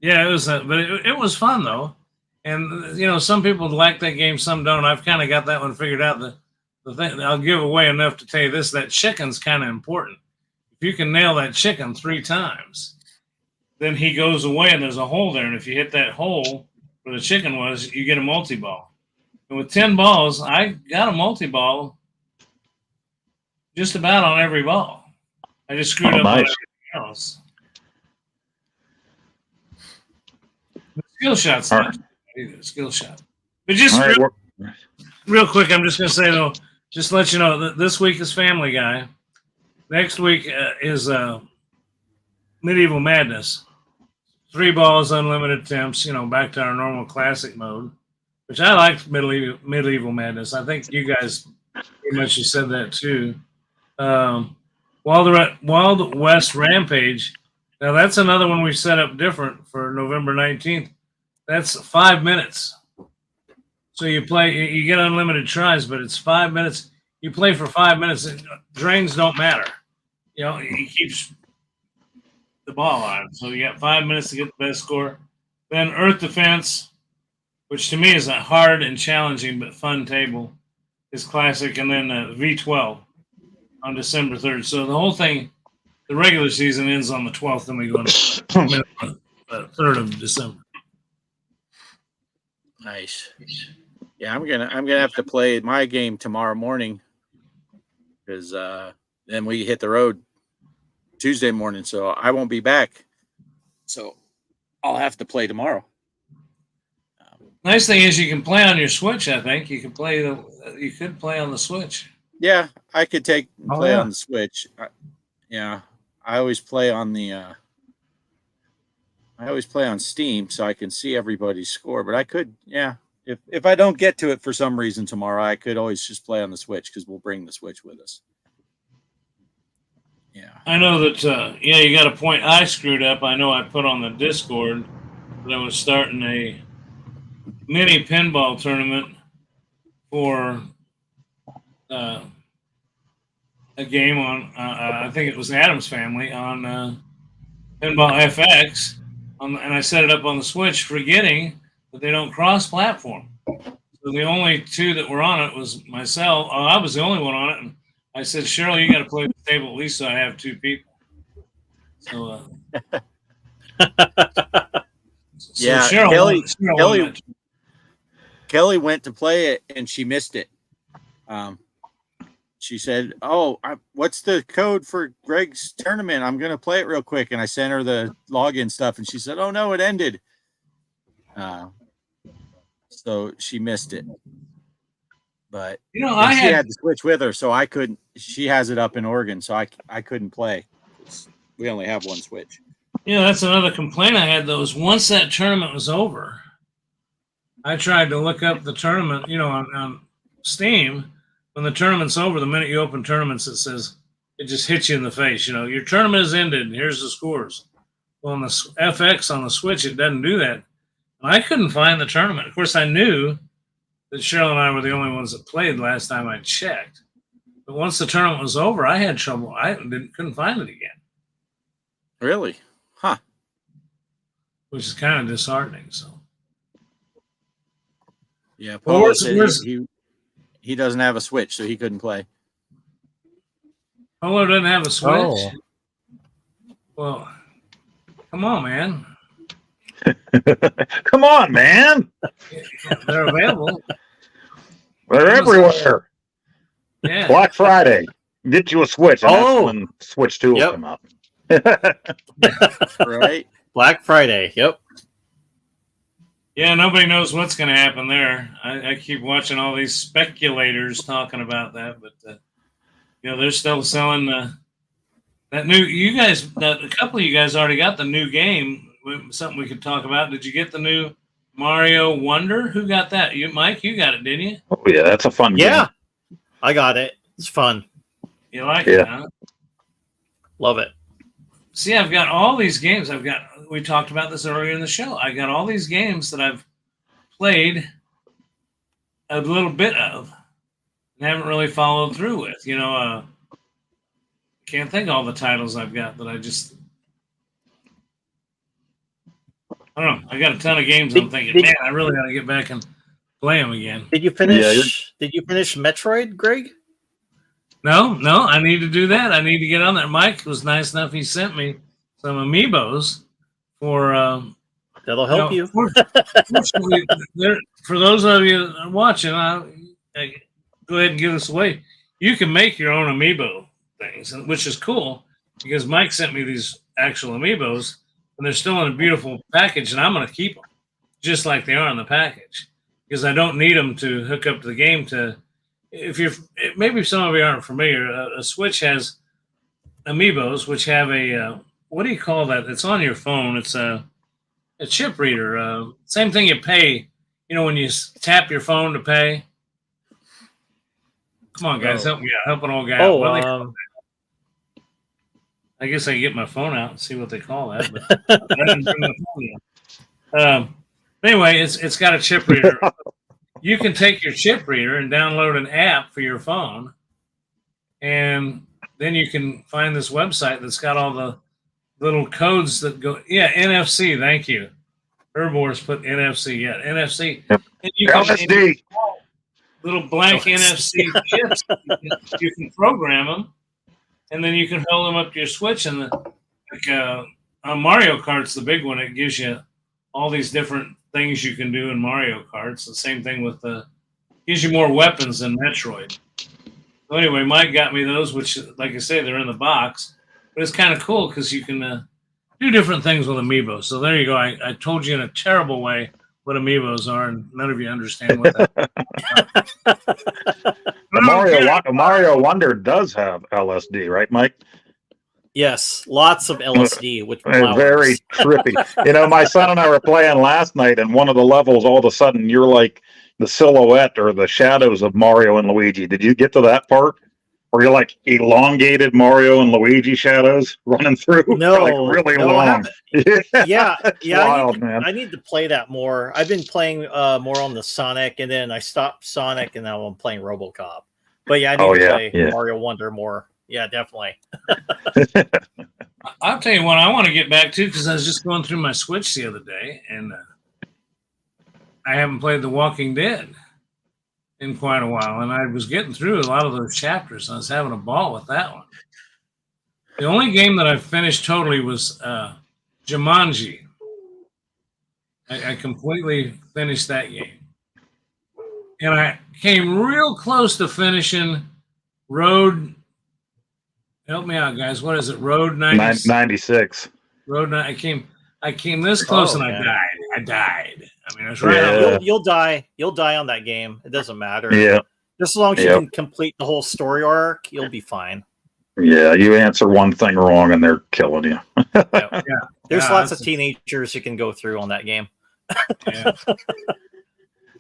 [SPEAKER 2] it was, but it was fun though, and some people like that game, some don't. I've kind of got that one figured out. The thing I'll give away enough to tell you this: that chicken's kind of important. If you can nail that chicken 3 times, then he goes away, and there's a hole there. And if you hit that hole where the chicken was, you get a multi-ball. And with 10 balls, I got a multi-ball just about on every ball. I just screwed up on everything else. The skill shot's not either. Skill shot. But just real quick, I'm just going to say, though, just to let you know, that this week is Family Guy. Next week is Medieval Madness. 3 balls, unlimited attempts, back to our normal classic mode, which I liked Medieval Madness. I think you guys pretty much said that too. Wild West Rampage. Now that's another one we set up different for November 19th. That's 5 minutes. So you get unlimited tries, but it's 5 minutes. You play for 5 minutes. Drains don't matter. He keeps the ball on. So you got 5 minutes to get the best score. Then Earth Defense, which to me is a hard and challenging but fun table, is classic. And then V12 on December 3rd. So the whole thing, the regular season ends on the 12th, and we go into the 3rd of December.
[SPEAKER 1] Nice. Yeah, I'm gonna have to play my game tomorrow morning because then we hit the road Tuesday morning, so I won't be back. So I'll have to play tomorrow.
[SPEAKER 2] Nice thing is you can play on your Switch. I think you could play on the Switch.
[SPEAKER 1] Yeah, I could play on the Switch. I always play on the. I always play on Steam, so I can see everybody's score. But I could, if I don't get to it for some reason tomorrow, I could always just play on the Switch because we'll bring the Switch with us. Yeah,
[SPEAKER 2] I know that. You got a point. I screwed up. I know I put on the Discord that I was starting a mini pinball tournament for a game on. I think it was Adam's Family on Pinball FX. And I set it up on the Switch, forgetting that they don't cross-platform. So the only 2 that were on it was myself. I was the only one on it, and I said, Cheryl, you got to play the table at least so I have 2 people. So,
[SPEAKER 1] yeah.
[SPEAKER 2] Cheryl
[SPEAKER 1] Kelly went to play it and she missed it. She said, "Oh, what's the code for Greg's tournament? I'm going to play it real quick." And I sent her the login stuff, and she said, "Oh no, it ended." So she missed it. But she had the Switch with her, so I couldn't. She has it up in Oregon, so I couldn't play. We only have one Switch.
[SPEAKER 2] That's another complaint I had. Though, is once that tournament was over, I tried to look up the tournament, on Steam. When the tournament's over, the minute you open tournaments, it just hits you in the face. Your tournament is ended. And here's the scores. Well, on the FX on the Switch, it doesn't do that. And I couldn't find the tournament. Of course, I knew that Cheryl and I were the only ones that played last time I checked. But once the tournament was over, I had trouble. I couldn't find it again.
[SPEAKER 1] Really? Huh.
[SPEAKER 2] Which is kind of disheartening. So.
[SPEAKER 1] Yeah,
[SPEAKER 2] Well,
[SPEAKER 1] Polo said he doesn't have a Switch, so he couldn't play.
[SPEAKER 2] Polo doesn't have a Switch?
[SPEAKER 3] Oh.
[SPEAKER 2] Well, come on, man.
[SPEAKER 4] Come on, man.
[SPEAKER 2] They're available.
[SPEAKER 4] They're everywhere.
[SPEAKER 2] Yeah.
[SPEAKER 4] Black Friday. Get you a Switch. And
[SPEAKER 3] Oh.
[SPEAKER 4] that's when Switch 2 will
[SPEAKER 3] Yep.
[SPEAKER 4] come out.
[SPEAKER 1] Right?
[SPEAKER 3] Black Friday. Yep.
[SPEAKER 2] Yeah, nobody knows what's going to happen there. I keep watching all these speculators talking about that, but they're still selling that new. You guys, a couple of you guys already got the new game. Something we could talk about. Did you get the new Mario Wonder? Who got that? You, Mike? You got it, didn't you?
[SPEAKER 4] Oh, yeah, that's a fun
[SPEAKER 3] Yeah.
[SPEAKER 4] game.
[SPEAKER 3] I got it. It's fun.
[SPEAKER 2] You like it,
[SPEAKER 4] Yeah.
[SPEAKER 2] huh?
[SPEAKER 3] Love it.
[SPEAKER 2] See, I've got all these games. We talked about this earlier in the show. I got all these games that I've played a little bit of and haven't really followed through with. Can't think of all the titles I've got that I don't know. I got a ton of games. I'm thinking, man, I really got to get back and play them again.
[SPEAKER 3] Did you finish? Did you finish Metroid, Greg?
[SPEAKER 2] No, I need to do that. I need to get on there. Mike was nice enough. He sent me some amiibos for.
[SPEAKER 3] That'll help you.
[SPEAKER 2] Fortunately, for those of you watching, I go ahead and give this away. You can make your own amiibo things, which is cool because Mike sent me these actual amiibos, and they're still in a beautiful package, and I'm going to keep them just like they are in the package because I don't need them to hook up to the game to. Maybe some of you aren't familiar, a Switch has amiibos, which have a, what do you call that? It's on your phone. It's a chip reader. Same thing you pay, when you tap your phone to pay. Come on, guys, help me out. Help an old guy out. What do they call that? I guess I can get my phone out and see what they call that. But I didn't bring my phone out. Anyway, it's got a chip reader. You can take your chip reader and download an app for your phone, and then you can find this website that's got all the little codes that go. Yeah, NFC. Thank you. Herbor's put NFC. Yeah, NFC.
[SPEAKER 4] Yep.
[SPEAKER 2] And you can
[SPEAKER 4] LSD.
[SPEAKER 2] little blank NFC chips. You can program them, and then you can hold them up to your Switch. And on Mario Kart's the big one. It gives you all these different things you can do in Mario Kart. It's the same thing with gives you more weapons than Metroid. So anyway, Mike got me those, which, like I say, they're in the box. But it's kind of cool because you can do different things with amiibo. So there you go. I told you in a terrible way what amiibos are, and none of you understand what that is.
[SPEAKER 4] Mario Wonder does have LSD, right, Mike?
[SPEAKER 3] Yes, lots of LSD with flowers.
[SPEAKER 4] Very trippy. My son and I were playing last night, and one of the levels, all of a sudden, you're like the silhouette or the shadows of Mario and Luigi. Did you get to that part where you're like elongated Mario and Luigi shadows running through?
[SPEAKER 3] No,
[SPEAKER 4] like really
[SPEAKER 3] no,
[SPEAKER 4] long.
[SPEAKER 3] Yeah.
[SPEAKER 4] Wild, man.
[SPEAKER 3] I need to play that more. I've been playing more on the Sonic, and then I stopped Sonic, and now I'm playing RoboCop. But yeah, I need to play Mario Wonder more. Yeah, definitely.
[SPEAKER 2] I'll tell you what I want to get back to because I was just going through my Switch the other day, and I haven't played The Walking Dead in quite a while, and I was getting through a lot of those chapters, and I was having a ball with that one. The only game that I finished totally was Jumanji. I completely finished that game. And I came real close to finishing Road. Help me out, guys. What is it? Road
[SPEAKER 4] 96.
[SPEAKER 2] Road 9. I came this close, and I died. I died. I mean, I was right.
[SPEAKER 4] Yeah.
[SPEAKER 3] You'll die. You'll die on that game. It doesn't matter.
[SPEAKER 4] Yeah.
[SPEAKER 3] Just as long as you can complete the whole story arc, you'll be fine.
[SPEAKER 4] Yeah, you answer one thing wrong, and they're killing you.
[SPEAKER 3] There's lots of teenagers you can go through on that game.
[SPEAKER 2] Yeah.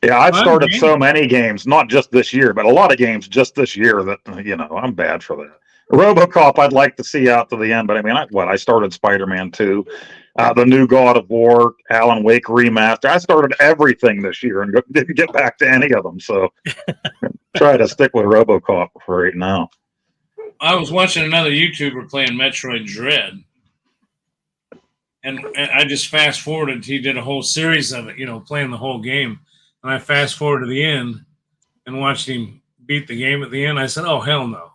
[SPEAKER 4] Yeah, I've
[SPEAKER 2] Fun
[SPEAKER 4] started
[SPEAKER 2] game.
[SPEAKER 4] so many games, not just this year, but a lot of games just this year that, I'm bad for that. RoboCop, I'd like to see out to the end, but I mean, I started Spider-Man 2, the new God of War, Alan Wake remaster. I started everything this year and didn't get back to any of them. So try to stick with RoboCop for right now.
[SPEAKER 2] I was watching another YouTuber playing Metroid Dread, and I just fast forwarded. He did a whole series of it, playing the whole game. And I fast forward to the end and watched him beat the game at the end. I said, "Oh hell no!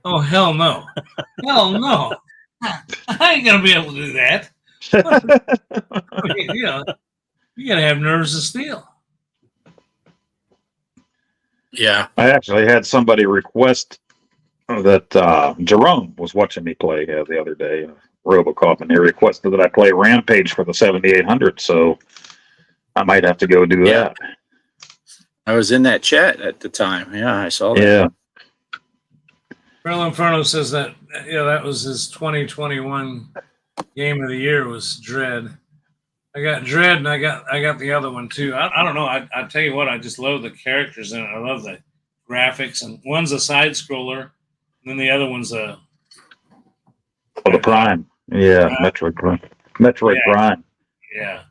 [SPEAKER 2] Oh hell no! Hell no! I ain't gonna be able to do that." I mean, you gotta have nerves of steel.
[SPEAKER 1] Yeah.
[SPEAKER 4] I actually had somebody request that Jerome was watching me play the other day, RoboCop, and he requested that I play Rampage for the 7800. So I might have to go do that.
[SPEAKER 1] I was in that chat at the time. Yeah, I saw that.
[SPEAKER 4] Yeah.
[SPEAKER 2] Pearl Inferno says that that was his 2021 game of the year was Dread. I got Dread and I got the other one too. I don't know. I tell you what, I just love the characters in it. I love the graphics, and one's a side scroller, and then the other one's a
[SPEAKER 4] The Prime. Yeah, Metroid Prime. Metroid Prime.
[SPEAKER 2] Yeah.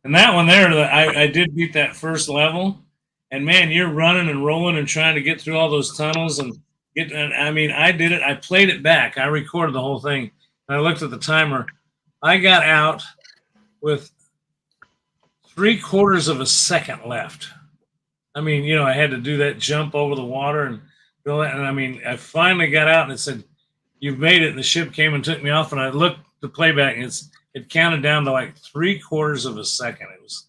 [SPEAKER 2] And that one there, I did beat that first level, and man, you're running and rolling and trying to get through all those tunnels and get. And I mean, I did it. I played it back. I recorded the whole thing, and I looked at the timer. I got out with 3/4 of a second left. I mean, I had to do that jump over the water and go that. And I mean, I finally got out, and it said, "You've made it." And the ship came and took me off, and I looked the playback, and it counted down to like 3/4 of a second. It was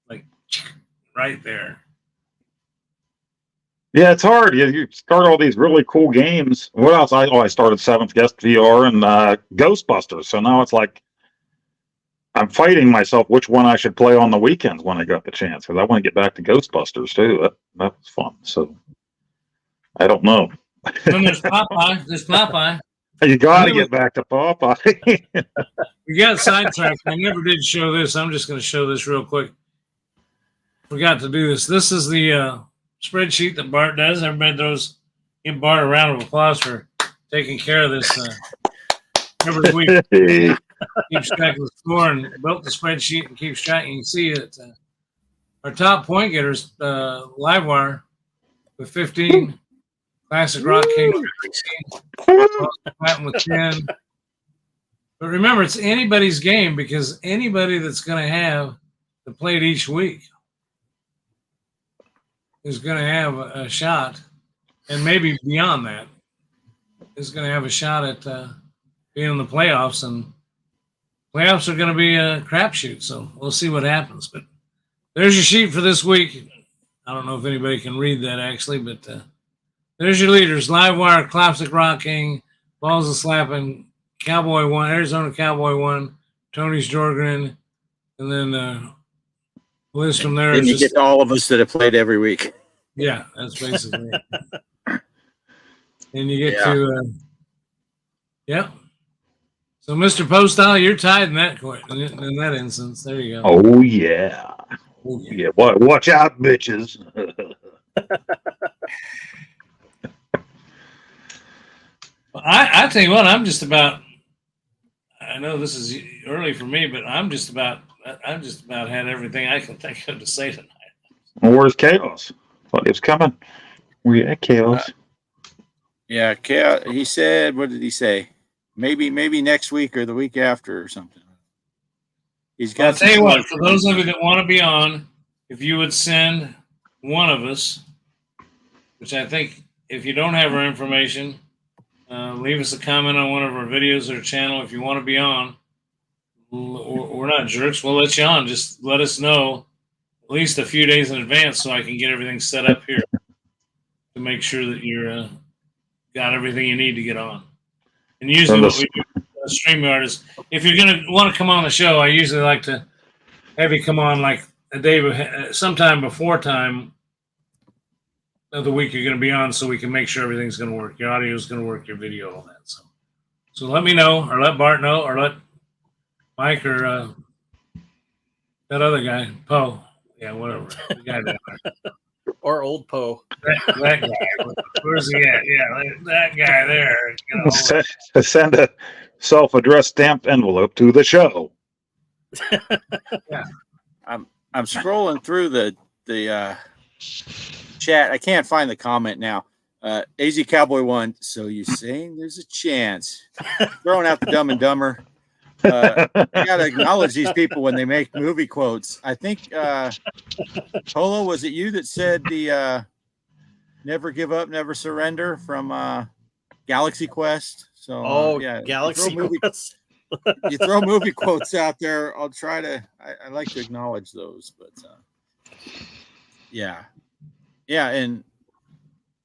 [SPEAKER 2] like right there.
[SPEAKER 4] Yeah, it's hard. You start all these really cool games. What else? I started Seventh Guest VR and Ghostbusters. So now it's like I'm fighting myself which one I should play on the weekends when I got the chance, because I want to get back to Ghostbusters too. That was fun. So I don't know.
[SPEAKER 2] Then there's Popeye. There's Popeye.
[SPEAKER 4] You got to get back to Popeye.
[SPEAKER 2] We got sidetracked. I never did show this. I'm just going to show this real quick. Forgot to do this. This is the spreadsheet that Bart does. Everybody give Bart a round of applause for taking care of this every week. Keeps track of the score and built the spreadsheet and keeps track. You can see that our top point getters, Livewire with 15, Classic Rock King with 16, Platinum with 10. But remember, it's anybody's game, because anybody that's going to have to play it each week is going to have a shot, and maybe beyond that, is going to have a shot at being in the playoffs. And playoffs are going to be a crapshoot, so we'll see what happens. But there's your sheet for this week. I don't know if anybody can read that, actually, but there's your leaders. Livewire, Classic Rock King, Balls of Slapping, Cowboy 1, Arizona Cowboy 1, Tony's Jorgen, and then list from there.
[SPEAKER 1] Then you get to all of us that have played every week.
[SPEAKER 2] Yeah, that's basically it. And you get to, yeah. So, Mr. Postal, you're tied in that instance. There you go.
[SPEAKER 4] Oh, yeah. Oh, yeah. Watch out, bitches.
[SPEAKER 2] I tell you what, I'm just about, I know this is early for me, but I'm just about had everything I can think of to say tonight.
[SPEAKER 4] Well, where's Chaos? Thought he was coming. We at Chaos.
[SPEAKER 1] Yeah, he said, what did he say? Maybe next week or the week after or something. He's got.
[SPEAKER 2] I'll tell you what, for those of you that want to be on, if you would send one of us, which I think if you don't have our information, leave us a comment on one of our videos or channel if you want to be on. We're not jerks. We'll let you on. Just let us know at least a few days in advance so I can get everything set up here to make sure that you're got everything you need to get on. And usually what we do StreamYard is, if you're going to want to come on the show, I usually like to have you come on like a day, sometime before time of the week you're going to be on, so we can make sure everything's going to work. Your audio is going to work, your video, all that. So let me know, or let Bart know, or let Mike or that other guy, Poe. Yeah, whatever. We got that,
[SPEAKER 3] Or old Poe.
[SPEAKER 2] that guy. Where's he at? Yeah, that guy there. You know,
[SPEAKER 4] Send a self-addressed stamped envelope to the show.
[SPEAKER 1] I'm scrolling through the chat. I can't find the comment now. AZ Cowboy 1. So you saying there's a chance? Throwing out the Dumb and Dumber. I gotta acknowledge these people when they make movie quotes. I think Polo, was it you that said the "Never Give Up, Never Surrender" from Galaxy Quest? So yeah,
[SPEAKER 3] Galaxy Quest.
[SPEAKER 1] You throw movie quotes out there. I'll try to. I like to acknowledge those, but yeah, and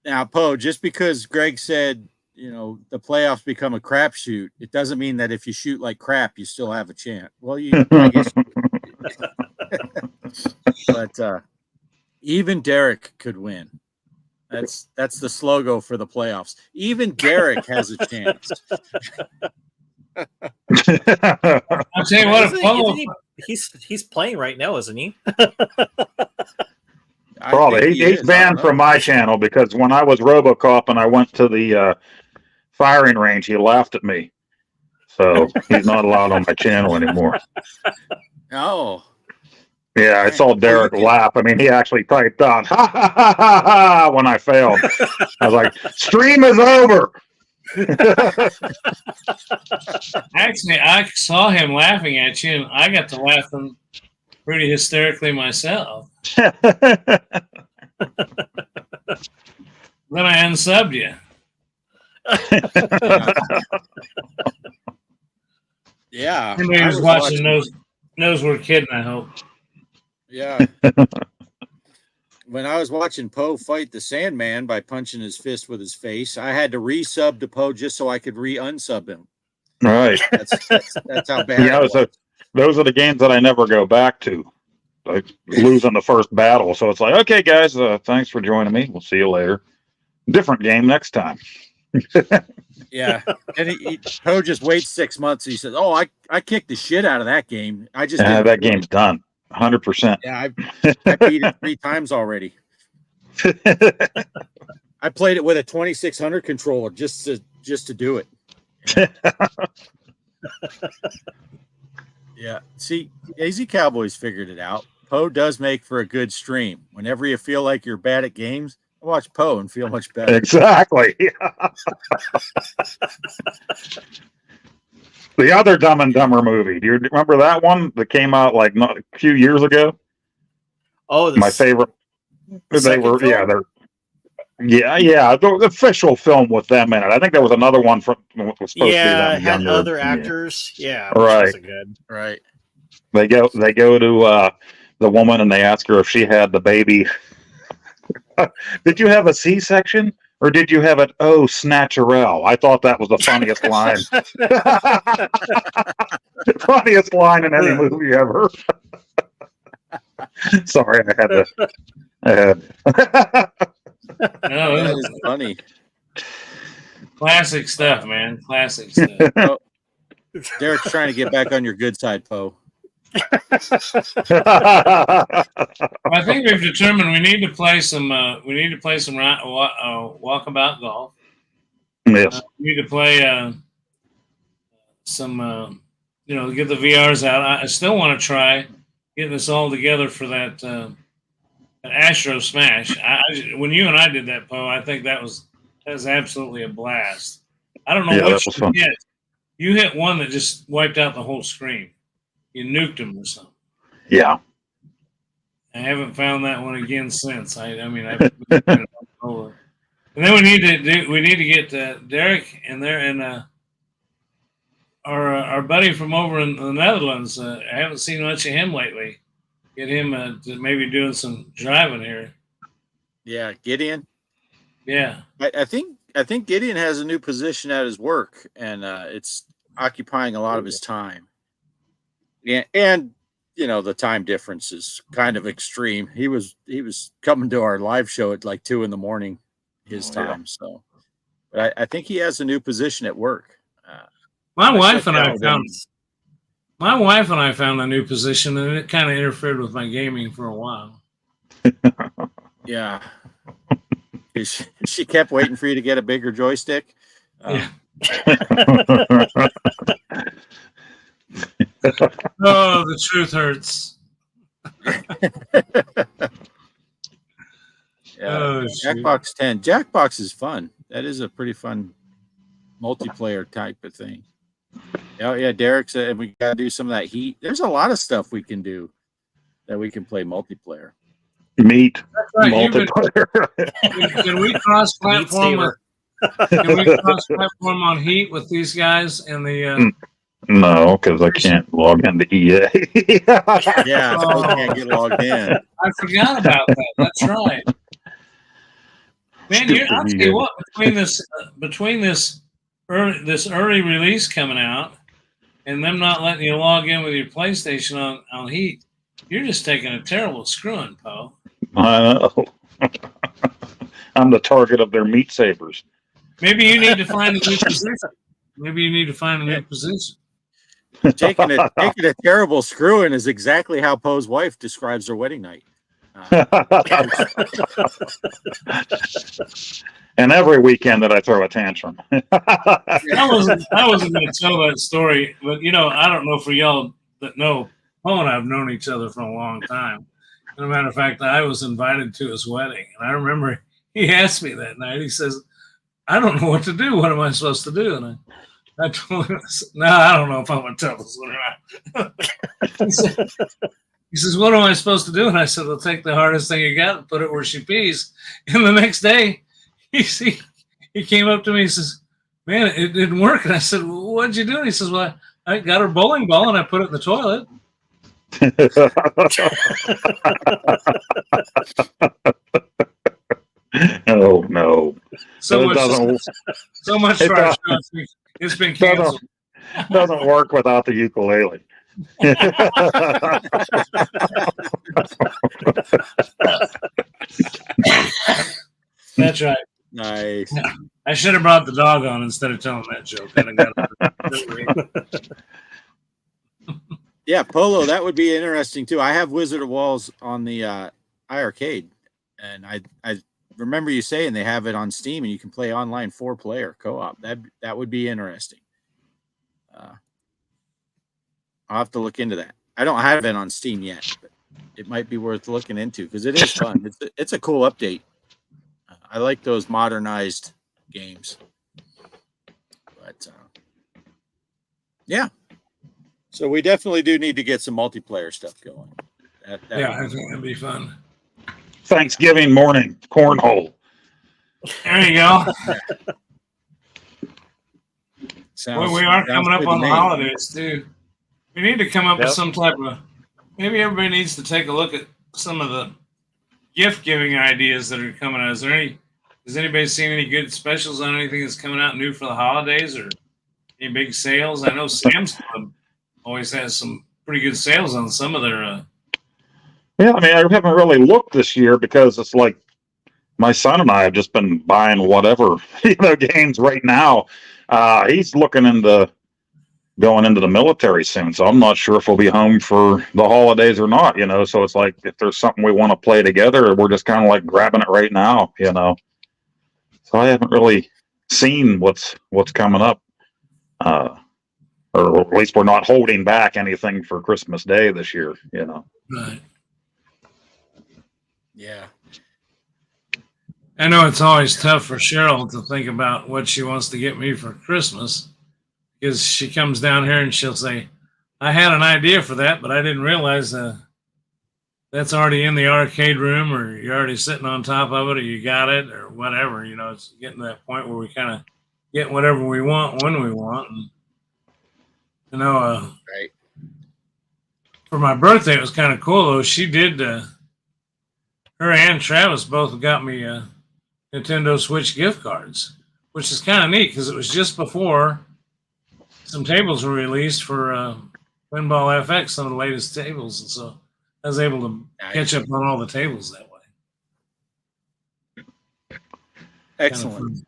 [SPEAKER 1] now Poe, just because Greg said, the playoffs become a crapshoot, it doesn't mean that if you shoot like crap, you still have a chance. Well, I guess, but even Derek could win. That's the slogan for the playoffs. Even Derek has a chance.
[SPEAKER 2] I'll tell you what,
[SPEAKER 3] he's playing right now, isn't he?
[SPEAKER 4] Probably. He's banned from my channel because when I was RoboCop and I went to the firing range, he laughed at me. So he's not allowed on my channel anymore.
[SPEAKER 1] Oh.
[SPEAKER 4] Yeah, I saw Derek laugh. I mean, he actually typed on ha ha ha ha ha when I failed. I was like, stream is over.
[SPEAKER 2] Actually, I saw him laughing at you, and I got to laughing pretty hysterically myself. Then I unsubbed you.
[SPEAKER 1] Yeah.
[SPEAKER 2] Anybody who's watching knows we're kidding, I hope.
[SPEAKER 1] Yeah. When I was watching Poe fight the Sandman by punching his fist with his face, I had to resub to Poe just so I could unsub him.
[SPEAKER 4] Right.
[SPEAKER 1] That's how bad it was.
[SPEAKER 4] Those are the games that I never go back to. Like losing the first battle. So it's like, okay, guys, thanks for joining me. We'll see you later. Different game next time.
[SPEAKER 1] Yeah. And Poe just waits 6 months. He says, "Oh, I kicked the shit out of that game. I just
[SPEAKER 4] that game's done. 100%.
[SPEAKER 1] Yeah, I beat it 3 times already. I played it with a 2600 controller just to do it. Yeah. See, AZ Cowboys figured it out. Poe does make for a good stream. Whenever you feel like you're bad at games, watch Poe and feel much better.
[SPEAKER 4] Exactly. The other Dumb and Dumber movie. Do you remember that one that came out like a few years ago?
[SPEAKER 3] Oh,
[SPEAKER 4] my favorite. They were,
[SPEAKER 3] film?
[SPEAKER 4] the official film with them in it. I think there was another one from was supposed to be them
[SPEAKER 3] it had
[SPEAKER 4] younger.
[SPEAKER 3] other actors. Yeah,
[SPEAKER 4] right.
[SPEAKER 3] Wasn't good.
[SPEAKER 1] Right.
[SPEAKER 4] They go to the woman and they ask her if she had the baby. Did you have a C-section or did you have an snatcherelle? I thought that was the funniest line. Funniest line in any movie ever. Sorry, I had
[SPEAKER 2] No,
[SPEAKER 1] That is funny.
[SPEAKER 2] classic stuff, man. Classic stuff.
[SPEAKER 1] Derek's trying to get back on your good side, Poe.
[SPEAKER 2] I think we've determined we need to play some. We need to play some walkabout golf.
[SPEAKER 4] Yes.
[SPEAKER 2] We need to play some. Get the VRs out. I still want to try getting us all together for that Astro Smash. When you and I did that, Poe, I think that was absolutely a blast. I don't know what you hit. You hit one that just wiped out the whole screen. You nuked him or something.
[SPEAKER 4] Yeah.
[SPEAKER 2] I haven't found that one again since. I've been over. And then we need to get Derek in there and our buddy from over in the Netherlands. I haven't seen much of him lately. Get him to maybe doing some driving here.
[SPEAKER 1] Yeah, Gideon.
[SPEAKER 2] Yeah,
[SPEAKER 1] I think Gideon has a new position at his work, and it's occupying a lot of his time. Yeah, and the time difference is kind of extreme. He was coming to our live show at like 2 a.m. his time. So, but I think he has a new position at work.
[SPEAKER 2] my wife and I found My wife and I found a new position, and it kind of interfered with my gaming for a while.
[SPEAKER 1] Yeah. She kept waiting for you to get a bigger joystick.
[SPEAKER 2] Yeah. Oh, the truth hurts.
[SPEAKER 1] Yeah.
[SPEAKER 2] Oh, shoot.
[SPEAKER 1] Jackbox 10. Jackbox is fun. That is a pretty fun multiplayer type of thing. Oh yeah, Derek said we gotta do some of that Heat. There's a lot of stuff we can do that we can play multiplayer.
[SPEAKER 4] Meat
[SPEAKER 2] Right,
[SPEAKER 4] multiplayer.
[SPEAKER 2] can we cross-platform?
[SPEAKER 3] Meat
[SPEAKER 2] Can we cross-platform on Heat with these guys in the?
[SPEAKER 4] No, because I can't log into EA.
[SPEAKER 1] Yeah, so I can't get logged in.
[SPEAKER 2] I forgot about that. That's right. Man, I'll tell you what. Between this early release coming out and them not letting you log in with your PlayStation on Heat, you're just taking a terrible screwing, Poe.
[SPEAKER 4] I know. I'm the target of their meat sabers.
[SPEAKER 2] Maybe you need to find a new position.
[SPEAKER 1] Taking a terrible screwing is exactly how Poe's wife describes her wedding night.
[SPEAKER 4] And every weekend that I throw a tantrum.
[SPEAKER 2] I wasn't going to tell that story, but I don't know for y'all that know, Paul and I have known each other for a long time. As a matter of fact, I was invited to his wedding, and I remember he asked me that night. He says, "I don't know what to do. What am I supposed to do?" And I told him, "No, I don't know if I'm going to tell this one or not." He says, "What am I supposed to do?" And I said, "Well, take the hardest thing you got and put it where she pees." And the next day, he came up to me. He says, "Man, it didn't work." And I said, "Well, what'd you do?" And he says, "Well, I got her bowling ball and I put it in the toilet."
[SPEAKER 4] Oh no!
[SPEAKER 2] So much for our show. It's been canceled.
[SPEAKER 4] Doesn't work without the ukulele.
[SPEAKER 2] That's right.
[SPEAKER 1] Nice.
[SPEAKER 2] I should have brought the dog on instead of telling that joke.
[SPEAKER 1] Yeah, Polo, that would be interesting too. I have Wizard of Walls on the iArcade, and I remember you saying they have it on Steam and you can play online 4-player co-op. That would be interesting. I'll have to look into that. I don't have it on Steam yet, but it might be worth looking into because it is fun. It's a cool update. I like those modernized games. But yeah. So we definitely do need to get some multiplayer stuff going. That
[SPEAKER 2] I think that'd be fun.
[SPEAKER 4] Thanksgiving morning cornhole.
[SPEAKER 2] There you go.
[SPEAKER 1] Sounds,
[SPEAKER 2] we are coming up
[SPEAKER 1] good
[SPEAKER 2] on
[SPEAKER 1] to
[SPEAKER 2] the
[SPEAKER 1] me.
[SPEAKER 2] holidays too. We need to come up with
[SPEAKER 3] Yep.
[SPEAKER 2] some type of. Maybe everybody needs to take a look at some of the gift giving ideas that are coming out. Has anybody seen any good specials on anything that's coming out new for the holidays or any big sales? I know Sam's Club always has some pretty good sales on some of their.
[SPEAKER 4] Yeah, I mean, I haven't really looked this year because it's like my son and I have just been buying whatever games right now. He's looking into going into the military soon, so I'm not sure if we'll be home for the holidays or not. So it's like if there's something we want to play together, we're just kind of like grabbing it right now. So I haven't really seen what's coming up, or at least we're not holding back anything for Christmas Day this year.
[SPEAKER 2] Right.
[SPEAKER 1] Yeah.
[SPEAKER 2] I know it's always tough for Cheryl to think about what she wants to get me for Christmas because she comes down here and she'll say, "I had an idea for that, but I didn't realize that's already in the arcade room, or you're already sitting on top of it, or you got it, or whatever." It's getting to that point where we kind of get whatever we want when we want. And,
[SPEAKER 1] Right.
[SPEAKER 2] for my birthday, it was kind of cool, though. She did, her and Travis both got me Nintendo Switch gift cards, which is kind of neat because it was just before some tables were released for Pinball FX, some of the latest tables. And so I was able to catch up on all the tables that way.
[SPEAKER 1] Excellent.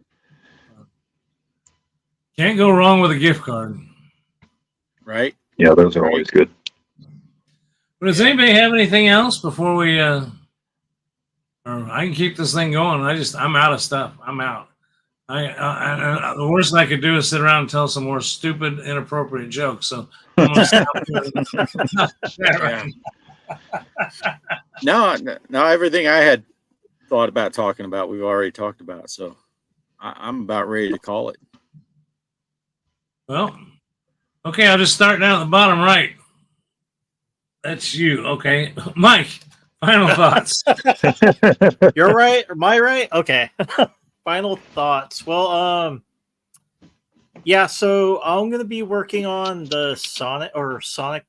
[SPEAKER 2] Can't go wrong with a gift card.
[SPEAKER 1] Right?
[SPEAKER 4] Yeah, those are always good.
[SPEAKER 2] But does anybody have anything else before we? Or I can keep this thing going. I'm out of stuff. I'm out. The worst I could do is sit around and tell some more stupid, inappropriate jokes. So I'm gonna stop.
[SPEAKER 1] Yeah. No, everything I had thought about talking about, we've already talked about. So I'm about ready to call it.
[SPEAKER 2] Well, okay, I'll just start down at the bottom right. That's you, okay, Mike. Final thoughts.
[SPEAKER 3] You're right. Am I right? Okay. Final thoughts. Well, yeah. So I'm gonna be working on the Sonic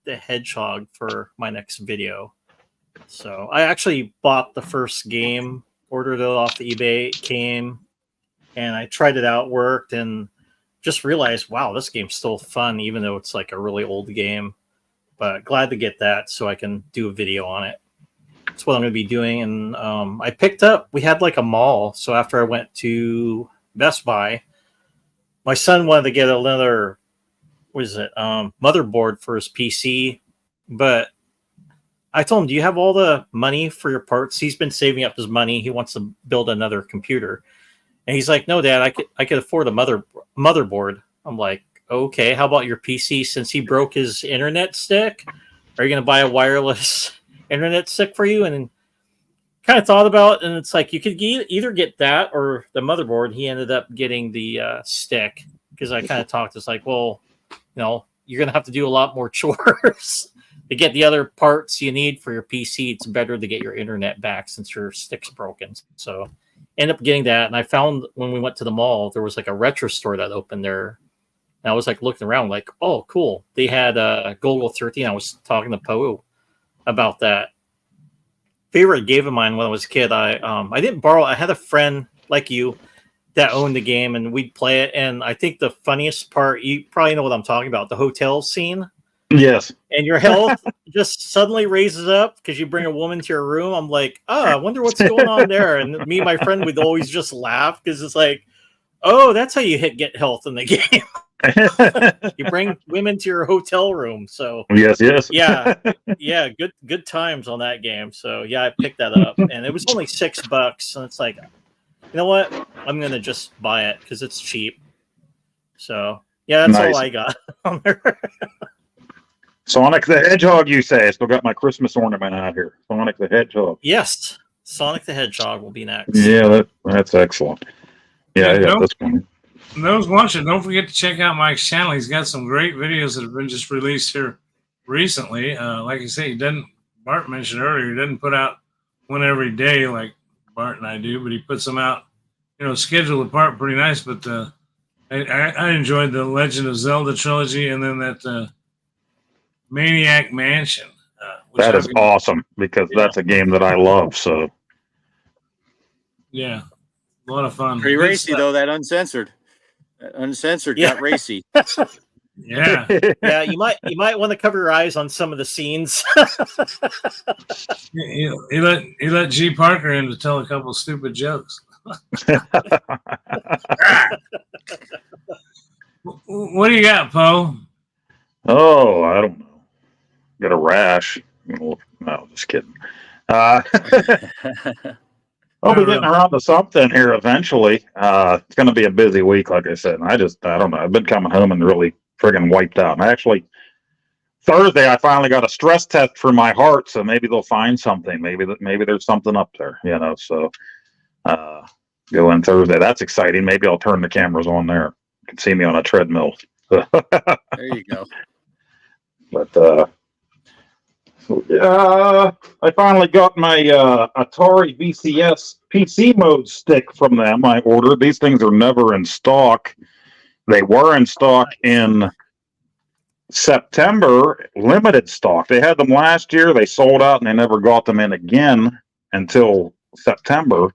[SPEAKER 3] the Hedgehog for my next video. So I actually bought the first game, ordered it off the eBay, it came, and I tried it out, worked, and just realized, wow, this game's still fun, even though it's like a really old game. But glad to get that so I can do a video on it. That's what I'm going to be doing. And we had like a mall. So after I went to Best Buy, my son wanted to get another, motherboard for his PC. But I told him, do you have all the money for your parts? He's been saving up his money. He wants to build another computer. And he's like, no, Dad, I could afford a motherboard. I'm like, okay, how about your PC? Since he broke his internet stick, are you going to buy a wireless internet stick for you? And kind of thought about it, and it's like you could either get that or the motherboard. He ended up getting the stick because I kind of talked. It's like, well, you're going to have to do a lot more chores to get the other parts you need for your PC. It's better to get your internet back since your stick's broken. So end up getting that. And I found when we went to the mall, there was like a retro store that opened there. And I was like looking around like, oh, cool. They had Golgo 13. I was talking to Poe about that. Favorite game of mine when I was a kid. I didn't borrow. I had a friend like you that owned the game, and we'd play it. And I think the funniest part, you probably know what I'm talking about, the hotel scene.
[SPEAKER 4] Yes.
[SPEAKER 3] And your health just suddenly raises up because you bring a woman to your room. I'm like, I wonder what's going on there. And me and my friend would always just laugh because it's like, oh, that's how you get health in the game. You bring women to your hotel room. So
[SPEAKER 4] yes.
[SPEAKER 3] yeah, good times on that game. So yeah, I picked that up, and it was only $6, and it's like, you know what? I'm gonna just buy it because it's cheap. So yeah, that's
[SPEAKER 4] nice.
[SPEAKER 3] all I got on there.
[SPEAKER 4] Sonic the Hedgehog, you say? I still got my Christmas ornament out here. Sonic the Hedgehog.
[SPEAKER 3] Yes, Sonic the Hedgehog will be next.
[SPEAKER 4] Yeah, that's excellent. Yeah, that's funny.
[SPEAKER 2] Those watching, don't forget to check out Mike's channel. He's got some great videos that have been just released here recently. Like I say, Bart mentioned earlier, he doesn't put out one every day like Bart and I do, but he puts them out, scheduled apart pretty nice. But I enjoyed the Legend of Zelda trilogy, and then that Maniac Mansion.
[SPEAKER 4] That is awesome because that's a game that I love. So
[SPEAKER 2] yeah, a lot of fun.
[SPEAKER 1] Pretty racy though. That uncensored. Got racy.
[SPEAKER 2] Yeah.
[SPEAKER 3] Yeah, you might want to cover your eyes on some of the scenes.
[SPEAKER 2] he let G. Parker in to tell a couple stupid jokes. What do you got, Poe?
[SPEAKER 4] Oh, I don't know. Got a rash. No, just kidding. I'll be getting around to something here eventually. It's going to be a busy week, like I said. And I don't know. I've been coming home and really friggin' wiped out. And actually, Thursday, I finally got a stress test for my heart, so maybe they'll find something. Maybe there's something up there, So go in Thursday. That's exciting. Maybe I'll turn the cameras on there. You can see me on a treadmill.
[SPEAKER 1] There you go.
[SPEAKER 4] But I finally got my Atari VCS PC mode stick from them. I ordered. These things are never in stock. They were in stock in September, limited stock. They had them last year. They sold out, and they never got them in again until September.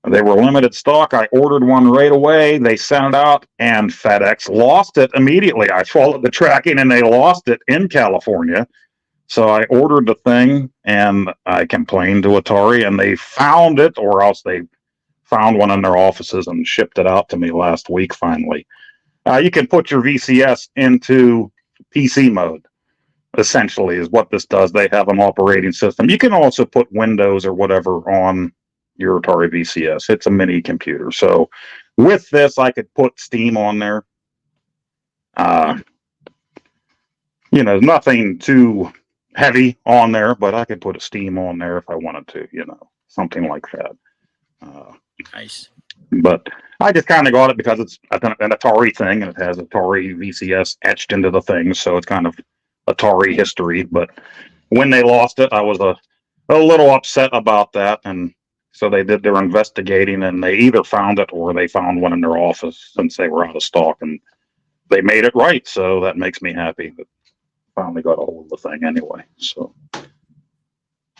[SPEAKER 4] They were limited stock. I ordered one right away. They sent it out, and FedEx lost it immediately. I followed the tracking, and they lost it in California. So I ordered the thing, and I complained to Atari, and they found it, or else they found one in their offices and shipped it out to me last week, finally. You can put your VCS into PC mode, essentially, is what this does. They have an operating system. You can also put Windows or whatever on your Atari VCS. It's a mini computer. So with this, I could put Steam on there. Nothing too heavy on there, but I could put a Steam on there if I wanted to, something like that.
[SPEAKER 1] Nice.
[SPEAKER 4] But I just kind of got it because it's an Atari thing, and it has Atari VCS etched into the thing, so it's kind of Atari history. But when they lost it, I was a little upset about that, and so they did their investigating, and they either found it or they found one in their office since they were out of stock, and they made it right. So that makes me happy that finally got a hold of the thing anyway. So,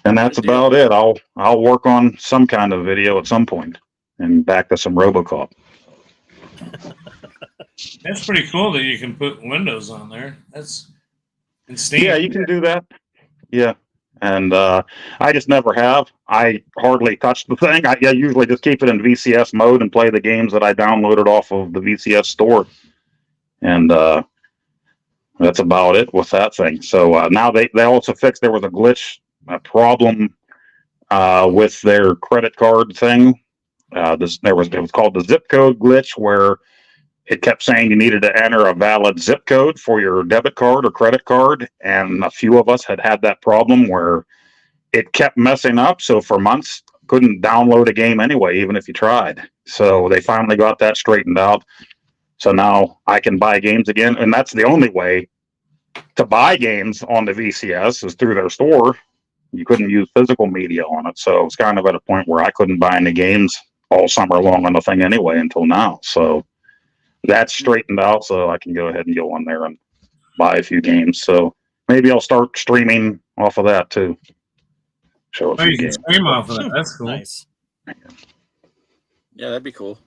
[SPEAKER 4] and that's about it. I'll work on some kind of video at some point and back to some RoboCop.
[SPEAKER 2] That's pretty cool that you can put Windows on there. That's in Steam.
[SPEAKER 4] Yeah, you can do that. Yeah. And I just never have. I hardly touch the thing. I usually just keep it in VCS mode and play the games that I downloaded off of the VCS store. And that's about it with that thing. So now they also fixed, there was a glitch, a problem with their credit card thing. It was called the zip code glitch, where it kept saying you needed to enter a valid zip code for your debit card or credit card. And a few of us had that problem where it kept messing up. So for months, couldn't download a game anyway, even if you tried. So they finally got that straightened out. So now I can buy games again. And that's the only way to buy games on the VCS is through their store. You couldn't use physical media on it. So it's kind of at a point where I couldn't buy any games all summer long on the thing anyway until now. So that's straightened out, so I can go ahead and go on there and buy a few games. So maybe I'll start streaming off of that too. Show a few
[SPEAKER 2] You can
[SPEAKER 4] games.
[SPEAKER 2] stream off of that. That's cool.
[SPEAKER 3] Nice.
[SPEAKER 1] Yeah, that'd be cool.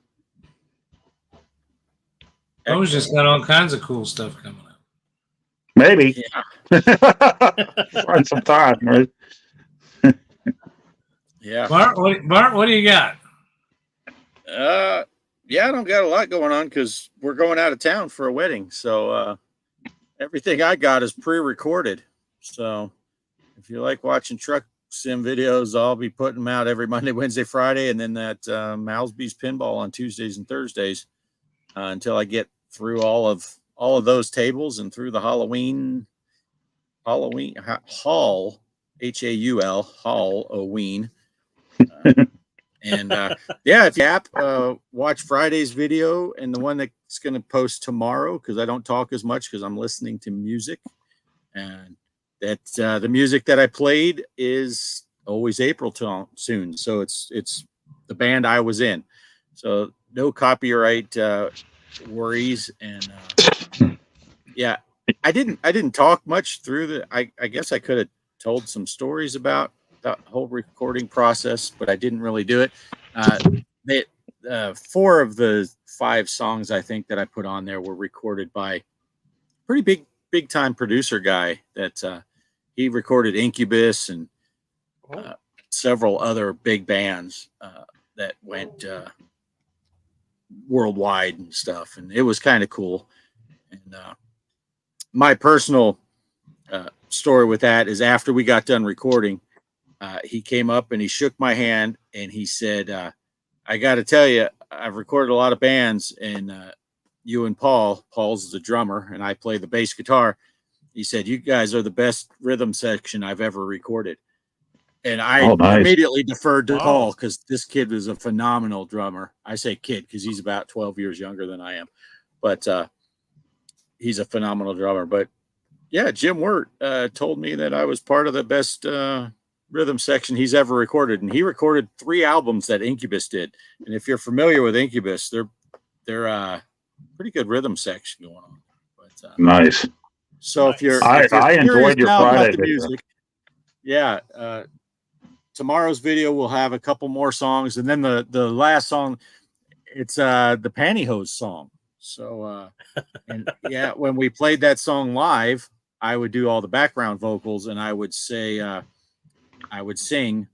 [SPEAKER 2] O's just got all kinds of cool stuff coming up.
[SPEAKER 4] Maybe.
[SPEAKER 1] Yeah.
[SPEAKER 4] Find some time, right?
[SPEAKER 1] Yeah.
[SPEAKER 2] Bart, what do you got?
[SPEAKER 1] Yeah, I don't got a lot going on because we're going out of town for a wedding. So everything I got is pre-recorded. So if you like watching truck sim videos, I'll be putting them out every Monday, Wednesday, Friday, and then that Malsby's Pinball on Tuesdays and Thursdays until I get through all of those tables and through the Halloween Hall, Haul, Halloween. And yeah, if you watch Friday's video and the one that's going to post tomorrow, because I don't talk as much because I'm listening to music, and that the music that I played is always April soon. So it's the band I was in, so no copyright worries. And yeah, I didn't talk much through I guess I could have told some stories about the whole recording process, but I didn't really do it. 4 of the 5 songs I think that I put on there were recorded by pretty big time producer guy that he recorded Incubus and several other big bands that went worldwide and stuff, and it was kind of cool. And my personal story with that is after we got done recording, he came up and he shook my hand and he said, I got to tell you, I've recorded a lot of bands, and you and Paul's the drummer and I play the bass guitar. He said, you guys are the best rhythm section I've ever recorded. And I immediately deferred to Paul because this kid was a phenomenal drummer. I say kid because he's about 12 years younger than I am, but he's a phenomenal drummer. But yeah, Jim Wirt told me that I was part of the best rhythm section he's ever recorded, and he recorded 3 albums that Incubus did. And if you're familiar with Incubus, they're pretty good rhythm section going on. But
[SPEAKER 4] nice.
[SPEAKER 1] So if you're
[SPEAKER 4] I enjoyed your Friday video.
[SPEAKER 1] music, yeah, tomorrow's video will have a couple more songs, and then the last song, it's the Pantyhose song. So and yeah, when we played that song live, I would do all the background vocals, and I would say I would sing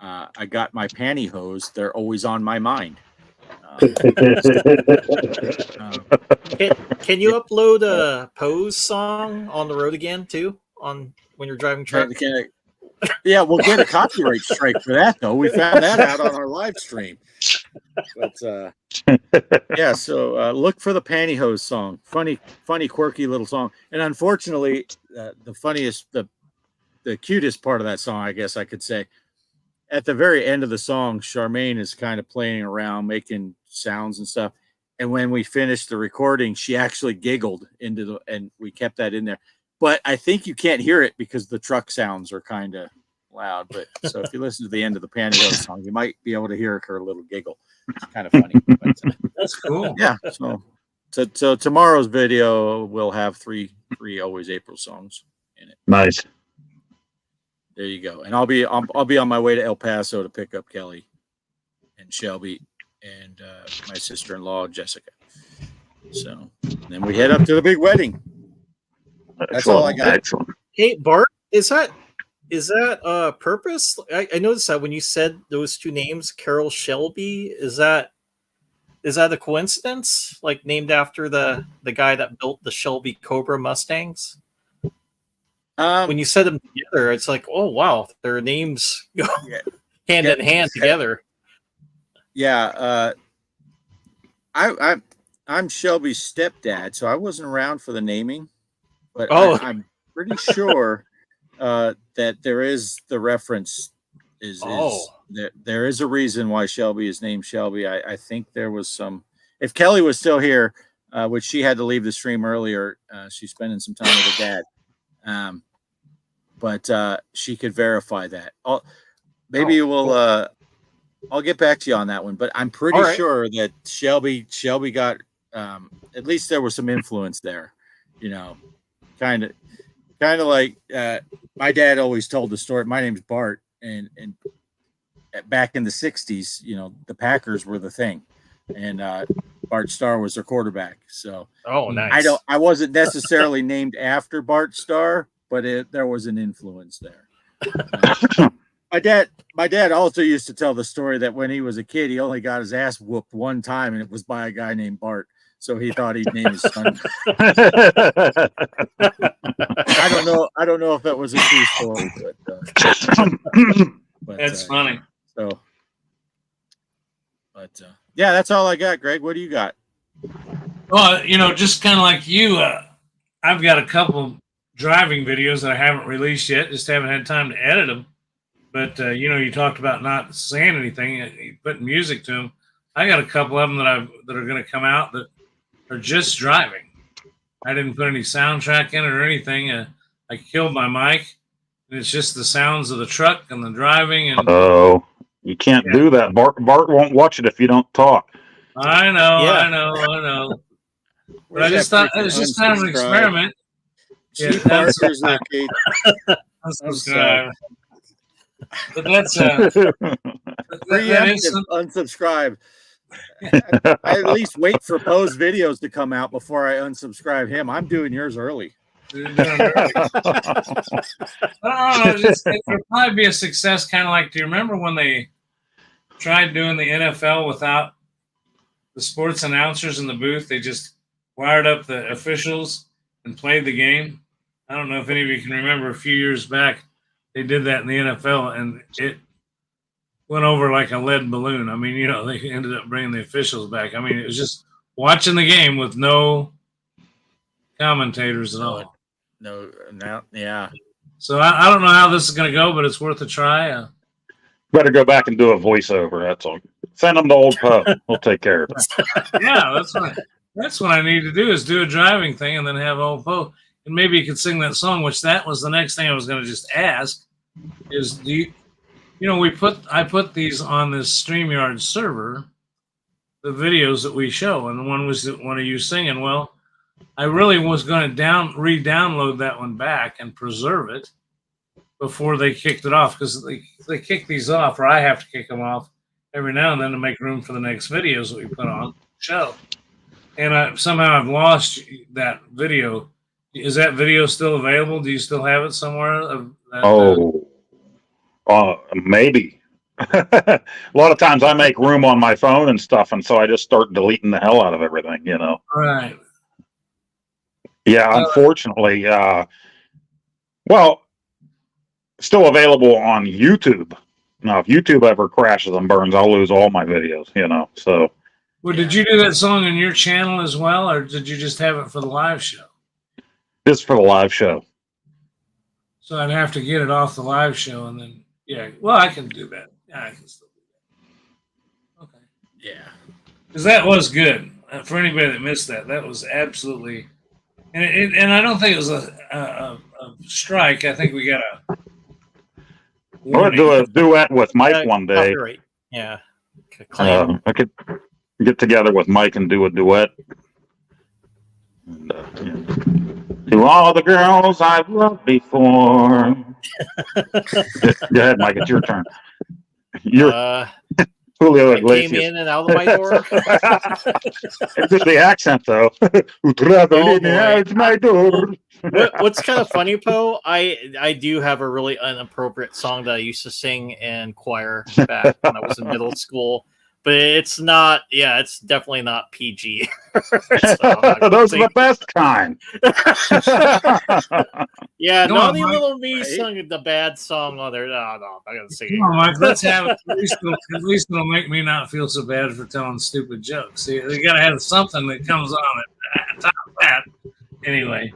[SPEAKER 1] I got my pantyhose, they're always on my mind.
[SPEAKER 3] Can you upload a Pose song on the road again too? On when you're driving truck?
[SPEAKER 1] Yeah, we'll get a copyright strike for that though. We found that out on our live stream. But yeah, so look for the pantyhose song. Funny, quirky little song. And unfortunately, the cutest part of that song, I guess I could say, at the very end of the song, Charmaine is kind of playing around, making sounds and stuff. And when we finished the recording, she actually giggled and we kept that in there. But I think you can't hear it because the truck sounds are kind of loud. But so if you listen to the end of the pantyhose song, you might be able to hear her little giggle. It's kind of funny. But,
[SPEAKER 2] that's cool.
[SPEAKER 1] Yeah. So tomorrow's video will have three Always April songs in it.
[SPEAKER 4] Nice.
[SPEAKER 1] There you go. And I'll be on my way to El Paso to pick up Kelly and Shelby and my sister-in-law Jessica. So then we head up to the big wedding. That's all I got.
[SPEAKER 4] Excellent.
[SPEAKER 3] Hey Bart, is that purpose? I noticed that when you said those two names, Carroll Shelby, is that a coincidence? Like named after the guy that built the Shelby Cobra Mustangs? When you said them together, it's like, oh wow, their names go hand in hand together.
[SPEAKER 1] Yeah, I'm Shelby's stepdad, so I wasn't around for the naming, but I'm pretty sure that there is the reference is there is a reason why Shelby is named Shelby. I think there was some. If Kelly was still here, which she had to leave the stream earlier, she's spending some time with her dad. But she could verify that. I'll get back to you on that one, but I'm pretty sure that Shelby got at least there was some influence there, kind of like my dad always told the story. My name's Bart, and back in the 60s, the Packers were the thing, and Bart Starr was their quarterback. So
[SPEAKER 3] nice.
[SPEAKER 1] I wasn't necessarily named after Bart Starr, but there was an influence there. My dad also used to tell the story that when he was a kid, he only got his ass whooped one time, and it was by a guy named Bart. So he thought he'd name his son. I don't know if that was a true story, but
[SPEAKER 2] that's funny.
[SPEAKER 1] So, but yeah, that's all I got. Greg, what do you got?
[SPEAKER 2] Well, just kind of like you, I've got a couple driving videos that I haven't released yet. Just haven't had time to edit them. But you talked about not saying anything, putting music to them. I got a couple of them that are going to come out that are just driving. I didn't put any soundtrack in it or anything. I killed my mic. And it's just the sounds of the truck and the driving. And
[SPEAKER 4] you can't do that. Bart won't watch it if you don't talk.
[SPEAKER 2] I know. But I just thought it was just kind of an experiment. Unsubscribe. But that's
[SPEAKER 1] unsubscribe. I at least wait for Poe's videos to come out before I unsubscribe him. I'm doing yours early.
[SPEAKER 2] I don't know. It would probably be a success, kind of like, do you remember when they tried doing the NFL without the sports announcers in the booth? They just wired up the officials and played the game. I don't know if any of you can remember a few years back. They did that in the NFL, and it went over like a lead balloon. I mean, they ended up bringing the officials back. I mean, it was just watching the game with no commentators at all.
[SPEAKER 1] No, yeah.
[SPEAKER 2] So I don't know how this is going to go, but it's worth a try.
[SPEAKER 4] Better go back and do a voiceover. That's all. Send them to Old Poe. We'll take care of it.
[SPEAKER 2] Yeah, that's what I need to do is do a driving thing and then have Old Poe. And maybe you could sing that song, which that was the next thing I was going to just ask. Is I put these on this StreamYard server, the videos that we show, and one was one of you singing. Well, I really was going to re-download that one back and preserve it before they kicked it off, because they kick these off, or I have to kick them off every now and then to make room for the next videos that we put on the show. And somehow I've lost that video. Is that video still available? Do you still have it somewhere?
[SPEAKER 4] Maybe. a lot of times I make room on my phone and stuff, and so I just start deleting the hell out of everything, you know.
[SPEAKER 2] Right.
[SPEAKER 4] Yeah, unfortunately, well, still available on YouTube. Now, if YouTube ever crashes and burns, I'll lose all my videos, you know. So,
[SPEAKER 2] Well, did you do that song on your channel as well, or did you just have it for the live show?
[SPEAKER 4] just for the live show.
[SPEAKER 2] So I'd have to get it off the live show, and then well, I can do that. Yeah, I can still do that. Okay.
[SPEAKER 1] Yeah.
[SPEAKER 2] Because that was good. For anybody that missed that, that was absolutely, and I don't think it was a strike. I think we got a.
[SPEAKER 4] We'll do a duet with Mike one day.
[SPEAKER 3] Copyright. Yeah. Claim.
[SPEAKER 4] I could get together with Mike and do a duet. And, yeah. To all the girls I've loved before. Go ahead, Mike. It's your turn. You're Julio
[SPEAKER 3] I came
[SPEAKER 4] Iglesias.
[SPEAKER 3] in and out of my door.
[SPEAKER 4] It's the accent, though. Who travel in
[SPEAKER 3] boy.
[SPEAKER 4] out my door.
[SPEAKER 3] What's kind of funny, Poe? I do have a really inappropriate song that I used to sing in choir back when I was in middle school, but it's not. Yeah, it's definitely not PG.
[SPEAKER 4] Those are the best kind.
[SPEAKER 3] Yeah,
[SPEAKER 2] No,
[SPEAKER 3] Naughty
[SPEAKER 2] Mike,
[SPEAKER 3] Little Me
[SPEAKER 1] right?
[SPEAKER 3] sung the bad song on there. No, I'm not gonna sing
[SPEAKER 2] Come on,
[SPEAKER 3] it.
[SPEAKER 2] Mike. Let's have it. At least it'll make me not feel so bad for telling stupid jokes. See, you got to have something that comes on at top of that. Anyway.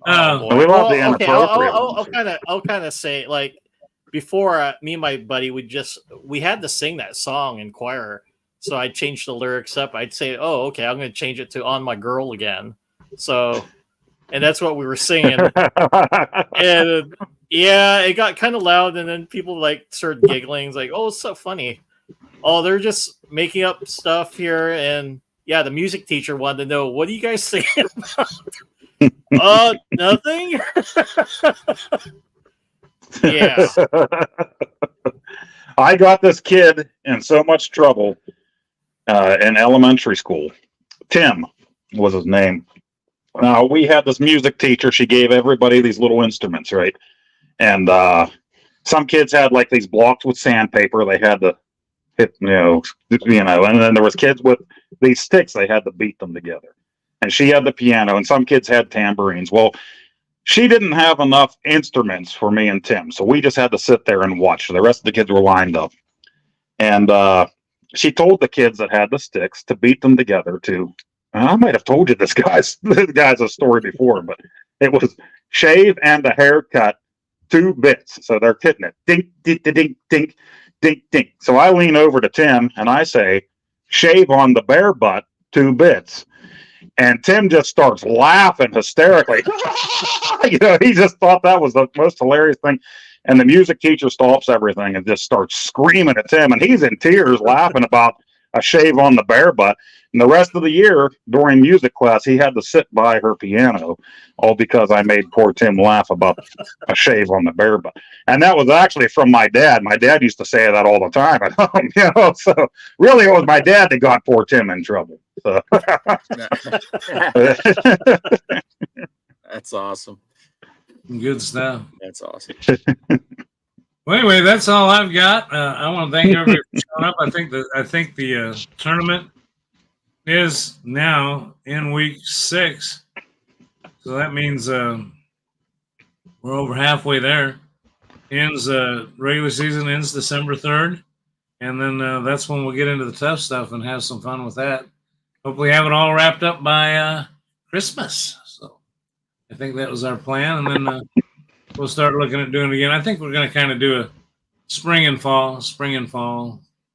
[SPEAKER 3] Oh, boy.
[SPEAKER 4] We love the
[SPEAKER 3] okay,
[SPEAKER 4] inappropriate
[SPEAKER 3] I'll kind of say, like, before me and my buddy we had to sing that song in choir, so I changed the lyrics up. I'd say, oh, okay, I'm going to change it to "On My Girl" again. So, and that's what we were singing. And yeah, it got kind of loud, and then people like started giggling. It's like, oh, it's so funny. Oh, they're just making up stuff here, and yeah, the music teacher wanted to know, what are you guys singing about? Nothing. Yeah.
[SPEAKER 4] I got this kid in so much trouble in elementary school. Tim was his name. Now, we had this music teacher. She gave everybody these little instruments, right? And some kids had like these blocks with sandpaper. They had to hit, you know, and then there was kids with these sticks. They had to beat them together. And she had the piano, and some kids had tambourines. Well, she didn't have enough instruments for me and Tim, so we just had to sit there and watch. The rest of the kids were lined up. And she told the kids that had the sticks to beat them together to, I might have told you this guy's a story before, but it was shave and a haircut, 2 bits. So they're hitting it. Dink, dink, dink, dink, dink, dink. So I lean over to Tim and I say, shave on the bare butt, 2 bits. And Tim just starts laughing hysterically. You know, he just thought that was the most hilarious thing. And the music teacher stops everything and just starts screaming at Tim. And he's in tears laughing about a shave on the bare butt. And the rest of the year during music class, he had to sit by her piano, all because I made poor Tim laugh about a shave on the bare butt. And that was actually from my dad. My dad used to say that all the time at home, you know. So really, it was my dad that got poor Tim in trouble. So.
[SPEAKER 1] That's awesome.
[SPEAKER 2] Good stuff.
[SPEAKER 1] That's awesome.
[SPEAKER 2] Well, anyway, that's all I've got. I want to thank everybody for showing up. I think the tournament is now in week 6, so that means we're over halfway there. Ends regular season ends December 3rd, and then that's when we'll get into the tough stuff and have some fun with that. Hopefully, have it all wrapped up by Christmas. So I think that was our plan, and then we'll start looking at doing it again. I think we're going to kind of do a spring and fall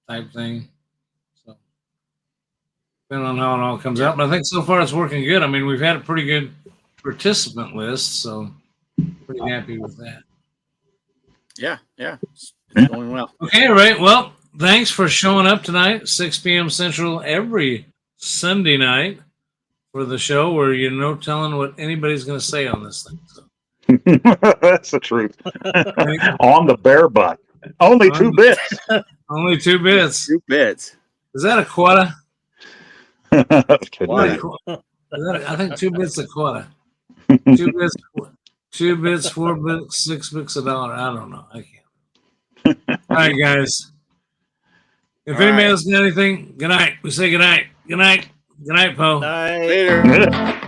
[SPEAKER 2] type thing. So depending on how it all comes out. But I think so far it's working good. I mean, we've had a pretty good participant list, so pretty happy with that.
[SPEAKER 1] Yeah. It's going well.
[SPEAKER 2] Okay, right. Well, thanks for showing up tonight, 6 p.m. Central every Sunday night for the show where you're no telling what anybody's going to say on this thing. So.
[SPEAKER 4] That's the truth. On the bare butt. Only 2 bits.
[SPEAKER 2] Only 2 bits.
[SPEAKER 1] 2 bits.
[SPEAKER 2] Is that a quarter?
[SPEAKER 4] Could
[SPEAKER 2] What?
[SPEAKER 4] be.
[SPEAKER 2] I think 2 bits a quarter. 2 bits, 4 bits, 6 bits a dollar. I don't know. I can't. All right, guys. If
[SPEAKER 1] All
[SPEAKER 2] anybody
[SPEAKER 1] right.
[SPEAKER 2] else got anything, good night. We say good night. Good night. Good night, Poe.
[SPEAKER 3] Night.
[SPEAKER 1] Later.